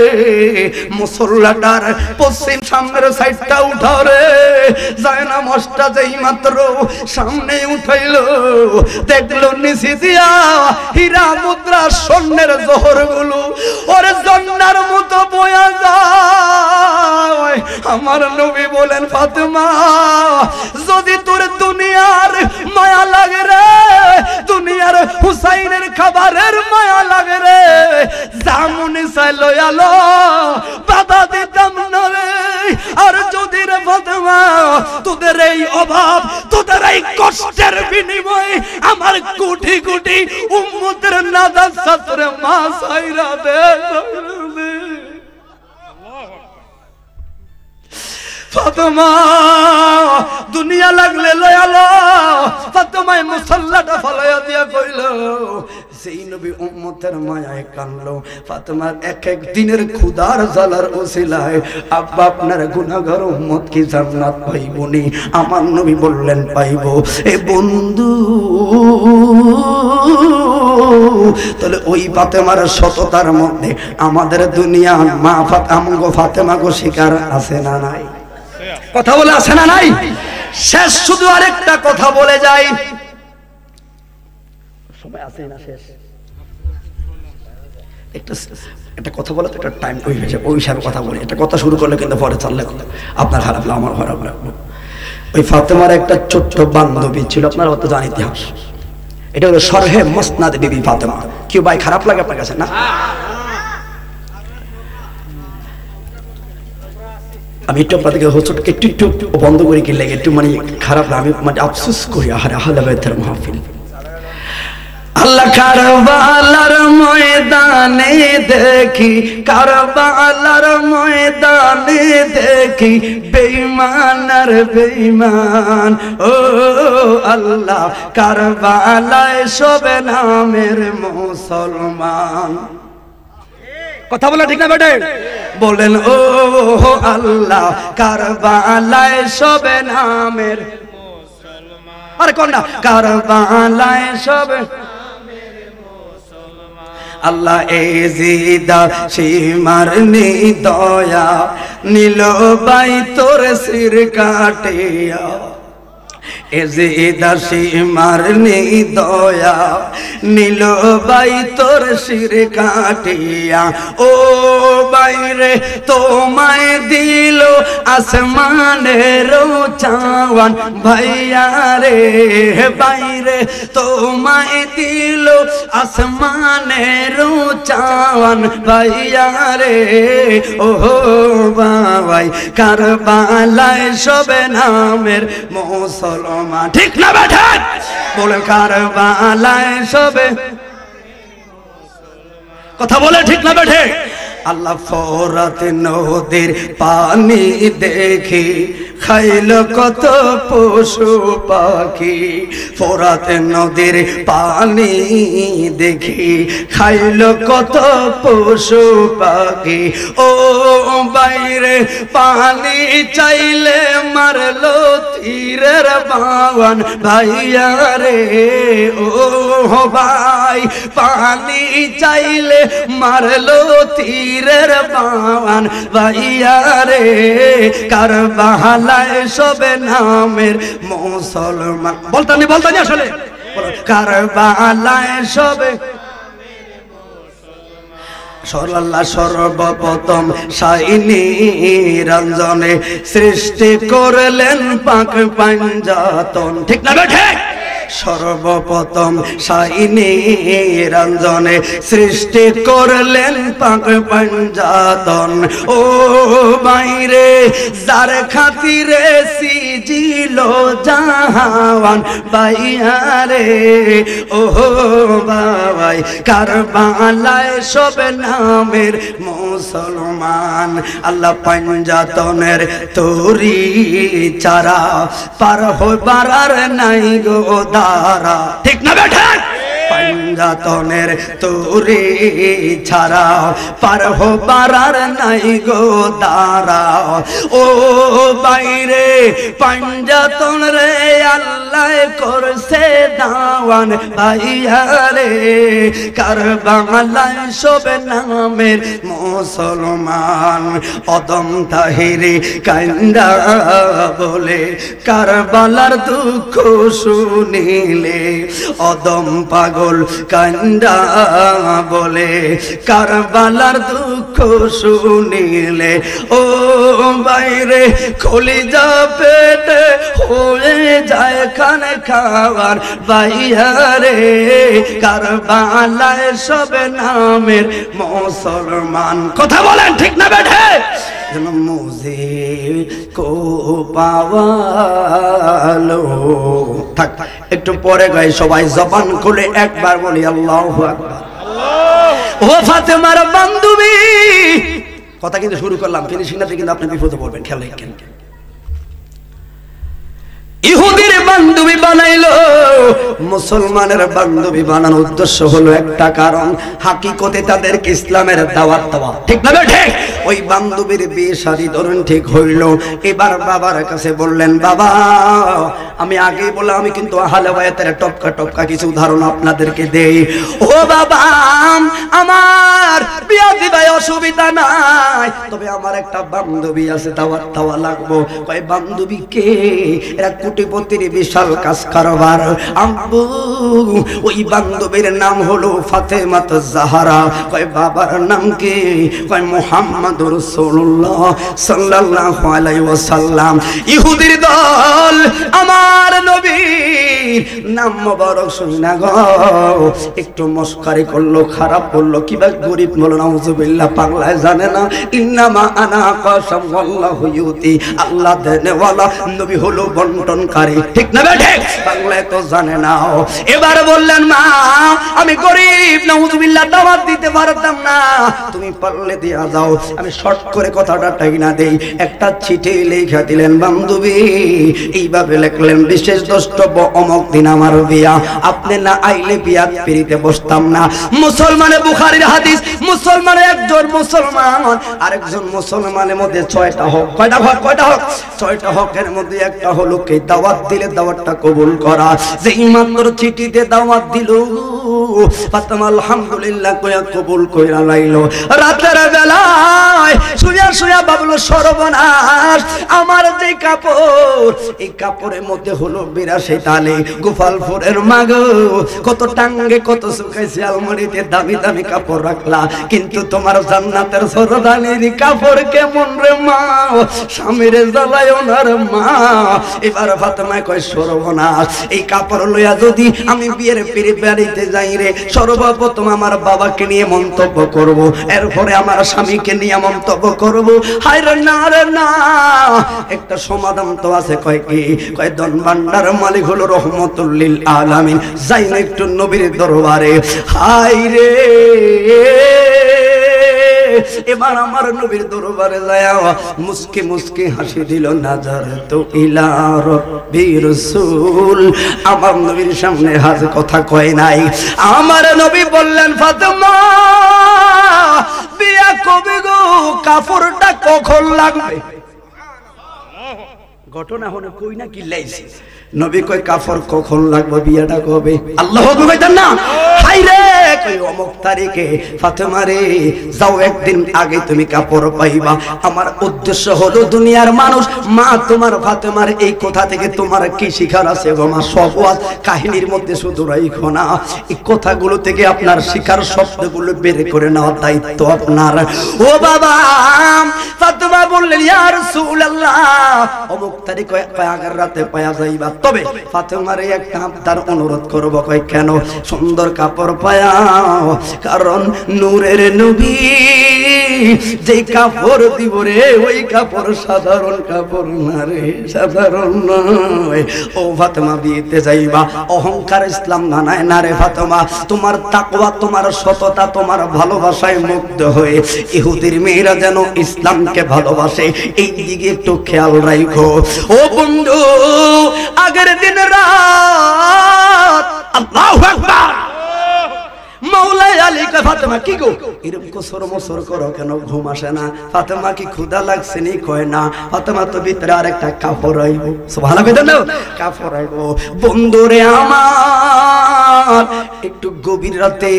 মুসল্লাটার পশ্চিম সামনের সাইডটা উঠাও রে। যায় না মশটা যেই মাত্র সামনে উঠাইল, দেখলো নিচে দিয়া হীরা মুদ্রা স্বর্ণের জহর গুলো ওরে জন্নার মতো বয়া যায়। আমার নবী বলেন, ফাতেমা যদি তোর দুনিয়ার মায়া লাগে রে, দুনিয়ার হুসাইনের খাবারের মায়া লাগে রে, জামুনি চাই লয়ালো বাধা দিতাম না রে। আর যদি রে ফাতেমা তোদের এই অভাব, তোদের এই কষ্টের বিনিময়ে আমার কোটি কোটি উম্মতের নাজাত ছাত্রে মা সাইরা দে। ফাতেমা দুনিয়া লাগলে লয়ালো, ফাতেমায় মুসল্লাটা ফলাইয়া দিয়া কইল, সেই নবী উম্মতের মায়ায় কানলো। ফাতেমার এক এক দিনের ক্ষুধার জ্বালার ওসিলায় আব্বা আপনার গুনাহগার উম্মত কি জান্নাত পাইবনি? আমার নবী বললেন, পাইব। এ বন্ধু, তাহলে ওই ফাতেমার সততার মধ্যে আমাদের দুনিয়া মা ফাতেমা গো শিকার আছে না নাই? কথা বলে আছে না নাই? শেষ শুধু আরেকটা কথা বলে যাই, সময় আছে না? শেষ একটা কথা বলে তো একটা টাইম হয়ে গেছে, ওই হিসাবে কথা বলি। একটা কথা শুরু করলে কিন্তু পরে চাললে আপনার খারাপ লাগলো, আমার খারাপ লাগলো। ওই ফাতেমার একটা ছোট্ট বান্ধবী ছিল, আপনারা হয়তো জানেন ইতিহাস। এটা হলো সরহে মসনাদ বিবি ফাতেমা। কি ভাই খারাপ লাগে আপনার কাছে না? আমি একটু আপনাদেরকে হোচটকে একটু বন্ধ করে কি লাগে, একটু মানে খারাপ লাগে, আমি মানে আফসোস করি। আহারে আহলে বাইতের মাহফিল, আল্লাহ কারবালার ময়দানে দেখি, কারবালার ময়দানে দেখি বেঈমানার বেঈমান। ও আল্লাহ কারবালায় সব নামের মুসলমান। কথা বলা ঠিক না বেটে? বলেন ও আল্লাহ কারবালায় সব নামের মুসলমান। আরে কোন না কারবালায় সব আল্লাহ এজিদা সীমার নি দয়া নীল বাই তোর শির কাটিয়া, এজিদা সীমার নি দয়া নীল বাই তোর শির কাটিয়া। ও বাইরে তোমায় দিল আসমানের চাওয়ান ভাইয়া রে, বাইরে তোমায় দিল আসমানের চাওয়ান ভাইয়া রে। ও বাবাই কারবালায় সব নামের মুসলমান। ঠিক না বেঠা? বলে কারবালায় সবে কথা বলে ঠিক না বেঠে? আল্লাহ ফোরাত নদীর পানি দেখি খাইল কত পশু পাখি, ফোরাত নদীর পানি দেখি খাইল কত পশু পাখি। ও বাইরে পানি চাইলে মারলো তীরের বাওয়ান ভাইয়া রে। ও ভাই পানি চাইলে মারলো তীরের বাওয়ান ভাইয়া রে। কারবালায় সব নামের মুসলমান। বলতানি বলতানি আসলে কারবালায় সব সরল্লা সর্বপ্রথম সাইনি রঞ্জনে সৃষ্টি করলেন পাক পাঞ্জাতন। ঠিক না বেঠে? সর্বপ্রথম সাইনি রঞ্জনে সৃষ্টি করলেন পাক পাঞ্জাতন। ও বাইরে যার খাতিরে সিজিল জাহান ভাইয়া রে। ও বাবাই কারবালায় সব নামের মুসলমান। আল্লাহ পাঞ্জাতনের তরি চারা পার হবার নাই গো দারা। ঠিক না বেঠা? পাঞ্জাতনের তরি ছাড়া পার হবার নাই গো দারা। ও বাইরে পাঞ্জাতন রে আল্লাহ করছে দাওয়ান ভাইয়া রে। কারবালায় সব নামের মুসলমান। অদম তাহিরি কান্দা বলে কারবালার দুঃখ শুনিলে, অদম পাগল কান্দা বলে কারবালার দুঃখ শুনিলে। ও বাইরে কলিজা পেটে হয়ে যায় খানে খাবার ভাইয়া রে। কারবালায় সব নামের মুসলমান। কথা বলেন ঠিক না বেঠে? মুঝে কো পাওয়ালো। থাক একটু পরে গাই সবাই জবান খুলে একবার বলি আল্লাহু আকবার। ও ফাতেমার বান্ধবী, কথা কিন্তু শুরু করলাম, ফিনিশিং না কিন্তু আপনি বিপদে পড়বেন। খেয়াল রাখেন। ইহুদির বান্ধবী বানাইলো মুসলমানের বান্ধবী বানানোর উদ্দেশ্য হলো একটা কারণ, হাকিকতে তাদেরকে ইসলামের দাওয়াত দেওয়া। ঠিক না বেঠে? ওই বান্ধবীর বিয়ে শাদী ধরুন ঠিক হইল। এবার বাবার কাছে বললেন, বাবা আমি আগেই বললাম আমি কিন্তু আহলে বায়াতের টপকা টপকা কিছু উদাহরণ আপনাদেরকে দেই। ও বাবা আমার বিয়া দিবাই অসুবিধা নাই, তবে আমার একটা বান্ধবী আছে দাওয়াত দেওয়া লাগবো। কয় বান্ধবী কে? এরা কোটিপতির বিশাল কাজ কারবার। আব্বু ওই বান্ধবীর নাম হলো ফাতেমাতুজ জাহরা। কয় বাবার নাম কি? কয় মুহাম্মদুর রাসূলুল্লাহ সাল্লাল্লাহু আলাইহি ওয়াসাল্লাম। ইহুদির দল আমার নবীর নাম মোবারক শুনা গো একটু মস্কারি করলো, খারাপ করলো। কিবা গরিব বলো নাউজুবিল্লাহ, পাগলায় জানে না ইন্নামা আনা কাসাম আল্লাহু ইউতি, আল্লাহ দেনেওয়ালা, নবী হলো বন্টনকারী। ঠিক না ঠিক বাংলায় তো জানে না। এবার বললেন মা আমি গরিব নাউজুবিল্লাহ দাওয়াত দিতে পারতাম না, তুমি পারলে দিয়া যাও। আমি শর্ট করে কথাটা টাইনা দেই, একটা চিঠি লেখা দিলেন বান্ধবী, এইভাবে লিখলেন বিশেষ দ্রষ্টব্য অমুক দিন আমার বিয়া, আপনি না আইলে বিয়া পিরিতে বসতাম না। মুসলমানে বুখারীর হাদিস, মুসলমানে একজন মুসলমান আরেকজন মুসলমানের মধ্যে 6টা হক, কয়টা হক? কয়টা হক? 6টা হকের মধ্যে একটা হলো কি দাওয়াত দিলে দাওয়াতটা কবুল করা। যেই মাত্র চিঠিতে দাওয়াত দিল ফাতেমা আলহামদুলিল্লাহ কইয়া কবুল কইরা লাইলো। রাতের বেলায় শুয়া শুয়া ভাবলো সর্বনাশ, আমার যে কাপড়, এই কাপড়ের মধ্যে হলো 82 তালে গোপালপুরের মাগো, কত টাঙ্গে কত শুকাইছে আলমারিতে দামি দামি কাপড় রাখলা, কিন্তু তোমার জান্নাতের সরদানির কাপড় কেমন রে মা, স্বামীরে জ্বালায় ওনার মা। এবার ফাতেমা কয় সর্বনাশ, এই কাপড় লইয়া যদি আমি বিয়ের পিড়ি বাড়িতে যাই রে, সর্বপ্রথম আমার বাবাকে নিয়ে মন্তব্য করব, এরপরে আমার স্বামীকে নিয়ে মন্তব্য করব। হায় রে না রে না, একটা সমাধান তো আছে। কয় কি? কয় ধন ভান্ডার মালিক হলো রহমতুল লিল আলামিন, যাই না একটু নবীর দরবারে। হায় রে এবার আমার নবীর দরবারে যায় মুস্কি মুস্কি হাসি দিল, নাজার তো ইলা রাব্বির রাসূল। আমার নবীর সামনে হাজ কথা কয় নাই। আমার নবী বললেন ফাতেমা বিয়া কবে গো, কাপড়টা কখন লাগবে? ঘটনা হলো কই না কি লাইছে। নবী কই কাপড় কখন লাগবে, বিয়াটা কবে? আল্লাহু আকবার কইতেন না? হাই রে কই অমুক তারিখে ফাতেমা রে যাও, একদিন আগে তুমি কাপড় পাইবা। আমার উদ্দেশ্য হলো দুনিয়ার মানুষ, মা তোমার ফাতেমার এই কথা থেকে তোমার কি শিখার আছে গো মা? সব কাহিনীর মধ্যে শুধু রাইখো না, এই কথাগুলো থেকে আপনার শিখার শব্দগুলো বের করে নেওয়ার দায়িত্ব আপনার। ও বাবা ফাতেমা বললেন ইয়া রাসূলুল্লাহ অমুক তারিখ আগের রাতে পায়া যাইবা, তবে ফাতেমার একটা আবদার অনুরোধ করবো। কয় কেন? সুন্দর কাপড় পায়াও, কারণ নূরের নবী যে কাপড় দিব রে, ওই কাপড় সাধারণ কাপড় না রে, সাধারণ নয়। ও ফাতেমা বিয়েতে যাইবা, অহংকার ইসলাম মানায় না রে ফাতেমা। তোমার তাকওয়া, তোমার সততা, তোমার ভালোবাসায় মুগ্ধ হয়ে ইহুদির মেয়েরা যেন ইসলামকে ভালোবাসে, এই দিকে একটু খেয়াল রাখো। ও বন্ধু আগের দিন রাত আল্লাহু আকবার মাওলাই আলী কয় ফাতেমা কি গো এরকম কোসর মোসর করো কেন, ঘুম আসে না? ফাতেমা কি ক্ষুধা লাগছে নি? কয় না। ফাতেমা তো ভিতরে আরেকটা কাপড় আইবো, সুবহানাল্লাহ কইতেন না? কাপড় আইবো। বন্ধুরে আমার একটু গভীর রাতে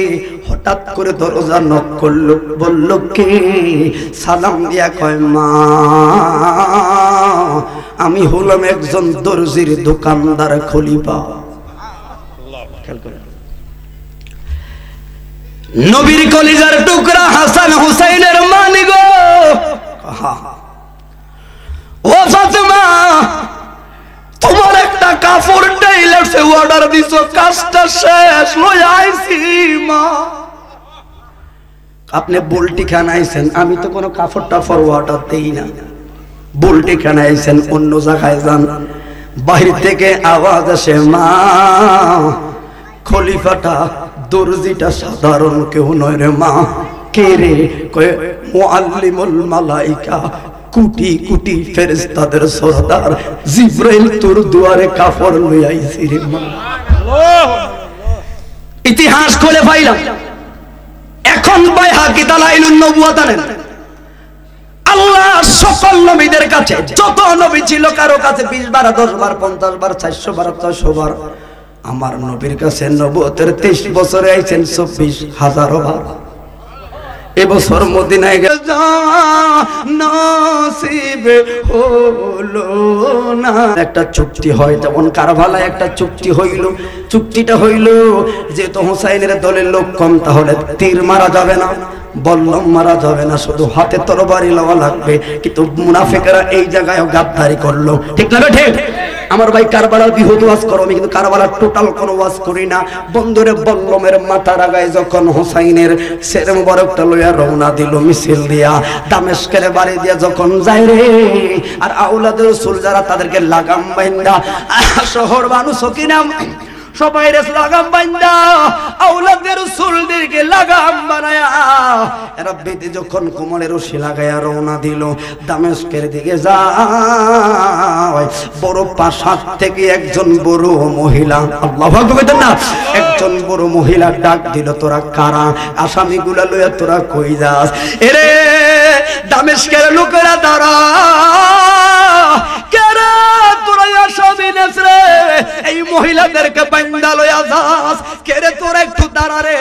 হঠাৎ করে দরজা নক করলো, বলল কে? সালাম দিয়া কয় মা আমি হলাম একজন দর্জির দোকানদার খলিফা। খেয়াল করে নবীর কলিজার টুকরা হাসান হুসাইনের মানি গো। ও ফাতেমা তোমার একটা কাপড় টেইলার্সে অর্ডার দিছো, কাজটা শেষ, লই আইছি মা। আপনি বুলটি খান আইছেন, আমি তো কোনো কাপড় টাপড় অর্ডার দেই না। বুলটি খান আইছেন, অন্য জায়গায় যান। বাহির থেকে আওয়াজ আসে মা খলিফাটা দর্জিটা সাধারণ কেউ নয় রে মা। কে রে? কয় মুআল্লিমুল মালাইকা, কোটি কোটি ফেরেশতাদের সরদার জিবরাইল তোর দুয়ারে কাপড় লই আইছি রে মা। ইতিহাস খুলে পাইলাম। এখন বাইহাকি দালাইলুন নবুওয়াত আনেন। আল্লাহ সকল নবীদের কাছে, যত নবী ছিল কারো কাছে 20 বার 10 বার 50 বার 400 বার 600 বার, আমার নবীর কাছে নবুয়তের 23 বছরে আইছেন 24,000 বার। এবছর মদিনায় নসিব হলো না। একটা চুক্তি হয়, যেমন কারবালায় একটা চুক্তি হইল। চুক্তিটা হইল যে তো হুসাইনের দলের লোক কম, তাহলে তীর মারা যাবে না, বল্লম মারা যাবে না, শুধু হাতে তরবারি লওয়া লাগবে। কিন্তু মুনাফিকরা এই জায়গায় গাদ্দারি করলো, ঠিক না? ঠিক আমার ভাই কারবালার বিহুদ ওয়াজ করো, আমি কিন্তু কারবালার টোটাল কোনো ওয়াজ করি না। বন্ধুরে বল্লমের মাথার আগায় যখন হোসাইনের সেরে মোবারকটা লইয়া রওনা দিল মিছিল দিয়া দামেস্কের বাড়ি দিয়া যখন যায় রে, আর আওলাদের রাসূল যারা তাদেরকে লাগাম বাইন্দা শহর মানুষ কিনা সবাই রে লাগাম বাইন্দা আওলাদের রাসূলদেরকে লাগাম বানায়া এরা বেদে যখন কোমরের রশি লাগায়া রওনা দিল দামেস্কের দিকে যায়, বড় প্রাসাদ থেকে একজন বড় মহিলা, আল্লাহু আকবার না, একজন বড় মহিলা ডাক দিল, তোরা কারা? আসামিগুলা লইয়া তোরা কই যাস? এরে দামেস্কের লোকেরা দাঁড়া, কেরা তোরা আসামি নেছরে, এই মহিলাদেরকে বান্দা লইয়া যাস, কেরে তোরা একটু দাঁড়া রে।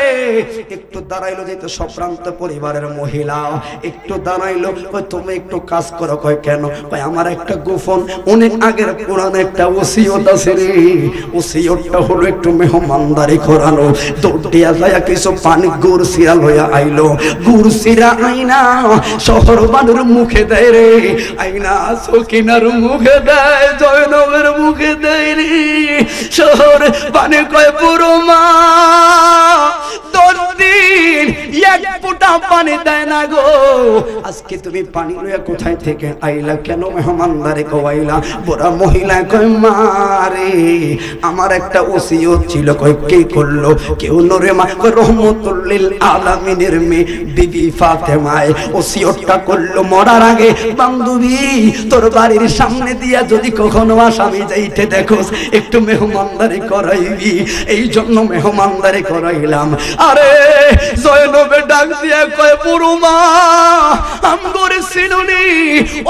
একটু দাঁড়াইলো যেহেতু সম্ভ্রান্ত পরিবারের মহিলা, একটু দাঁড়াইলো, কই তুমি একটু কাজ করো, কয় কেন? কয় আমার একটা গোপন অনেক আগের পুরানো একটা ওসিয়ত আছে রে, ওসিয়তটা হলো একটু মেহমানদারি করানো। দৌড় দিয়া যায় কিছু পানি গুড় সিরা লইয়া আইলো, গুড় সিরা আইনা শহর বানুর মুখে দেয় রে, আইনা সকিনার মুখে দেয়, জয়নবের মুখে দেয় রে। শহর বানে কয় পুরো মা 10 দিন এক ফোঁটা পানি দেয় না গো, আজকে তুমি পানি লইয়া কোথায় থেকে আইলা, কেন মেহমানদারি কইলা? বড় মহিলা কয় মারে আমার একটা ওসিয়ত ছিল। কয় কে করলো? কেউ নরে মা, কয় রহমতুল লিল আলামিনের মেয়ে বিবি ফাতেমায় ওসিয়তটা করলো মরার আগে, বান্ধবী তোর বাড়ির সামনে দিয়া যদি কখনো আসামি যাইতে দেখোস একটু মেহমানদারি করাইবি, এই জন্য মেহমানদারি করাইলাম। আরে জয়নবে ডাক দিয়া কয় বুড়ো মা আমগরে চিনুনি,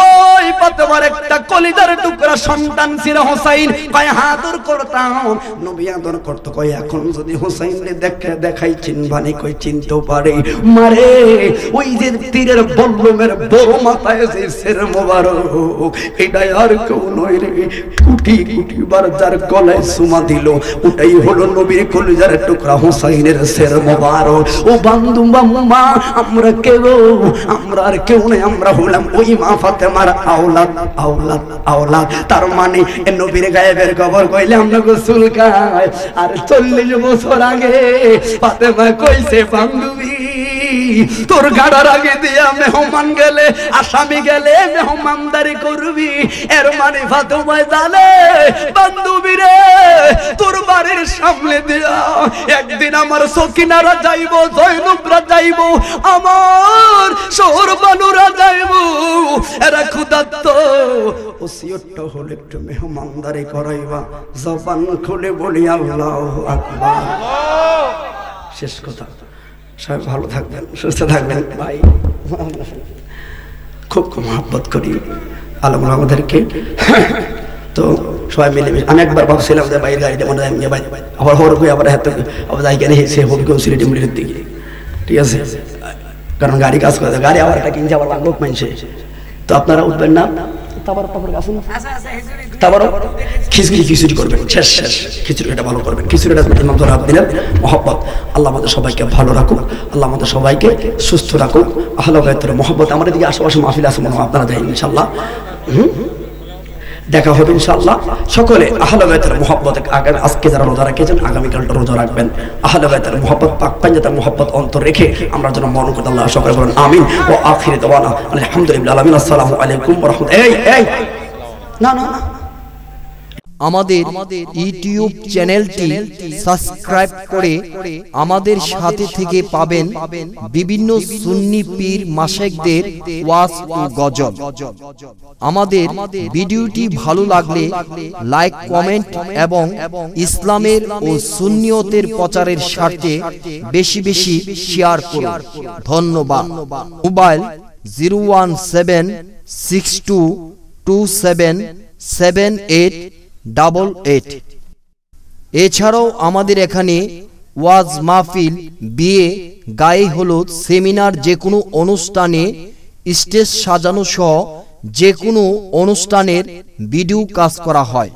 ওই ফাতেমার একটা কলিজার টুকরা সন্তান ছিল হোসাইন, কয় আদর করতাম, নবী আদর করতো। কয় এখন যদি হোসাইনরে দেখাই চিনবানি, কয় চিনতেও পারে। মারে ওই যে তীরের বল্লমের বড় মাথায় যে সের মোবারক, এটা আর কেউ নয় রে, কোটি কোটি বার যার গলায় সুমা দিল ওটাই হলো নবীর কলিজার টুকরা হোসাইনের সের মোবারক। ও বান্দু মা আমরা কেউ, আমরা আর কেউ নেই, আমরা হলাম ওই মা ফাতেমার আওলাদ, আওলাদ, আওলাদ। তার মানে নবীর গায়েবের খবর কইলে আমরা গোসল খাই। আর 40 বছর আগে ফাতেমা কইছে বান্ধবী তোর গাড়ার আগে দিয়া মেহমান গেলে, আসামি গেলে মেহমানদারি করবি। এর মানে ফাতেমা জানে বান্ধবী রে তোর বাড়ির সামনে দিয়া একদিন আমার সকিনারা যাইবো, জয়নবরা যাইবো, আমার শহর বানুরা যাইবো, এরা ক্ষুধার্ত। ওসিয়তটা হলো একটু মেহমানদারি করাইবা। জবান খুলে বলি আল্লাহু আকবার। শেষ কথা, সবাই ভালো থাকবেন, সুস্থ থাকবেন। ভাই খুব মহব্বত করি আলম আমাদেরকে, তো সবাই মিলে আমি একবার ভাবছিলাম যে বাইরের গাড়িতে মনে হয় ভাই আবার হর হয়ে আবার হাতে আবার যাই কেন সে হবি কেউ সিলেটি মুড়ির দিকে, ঠিক আছে? কারণ গাড়ি কাজ করে, গাড়ি আবার একটা কিনছে আবার লোক মানছে, তো আপনারা উঠবেন না, তারপরও খিচুড়ি খিচুড়ি করবেন, শেষ শেষ খিচুড়িটা ভালো করবেন। খিচুড়িটা ইমাম ধরে দিলেন মহব্বত। আল্লাহ আমাদের সবাইকে ভালো রাখুক, আল্লাহ আমাদের সবাইকে সুস্থ রাখুক। আহলে বাইতের মহব্বত। আমাদের দিকে আশেপাশে মাহফিল আছে মনে হয়, আপনারা যাই ইনশাল্লাহ, দেখা হবে ইনশাআল্লাহ। সকলে আহলে বাইতের মহব্বত, আজকে যারা রোজা রেখেছেন আগামীকালটা রোজা রাখবেন। আহলে বাইতের মহব্বত পাক পাঞ্জাতের মহব্বত অন্তর রেখে আমরা যেন মন করতে আল্লাহ সকলে বলেন আমিন ও আখির দাওয়ানা আলহামদুলিল্লাহ আলামিন। আসসালামু আলাইকুম ওয়া রাহমাতুল্লাহ। এই না না না, আমাদের ইউটিউব চ্যানেলটি সাবস্ক্রাইব করে আমাদের সাথে থেকে পাবেন বিভিন্ন সুন্নি পীর মাশায়েখদের ওয়াজ ও গজল। আমাদের ভিডিওটি ভালো লাগলে লাইক, কমেন্ট এবং ইসলামের ও সুন্নিয়তের প্রচারের স্বার্থে বেশি বেশি শেয়ার করুন। ধন্যবাদ। মোবাইল 01762277888। এছাড়াও আমাদের এখানে ওয়াজ মাহফিল, বিয়ে, গায়ে হলুদ, সেমিনার, যে কোনো অনুষ্ঠানে স্টেজ সাজানো সহ যে কোনো অনুষ্ঠানের ভিডিও কাজ করা হয়।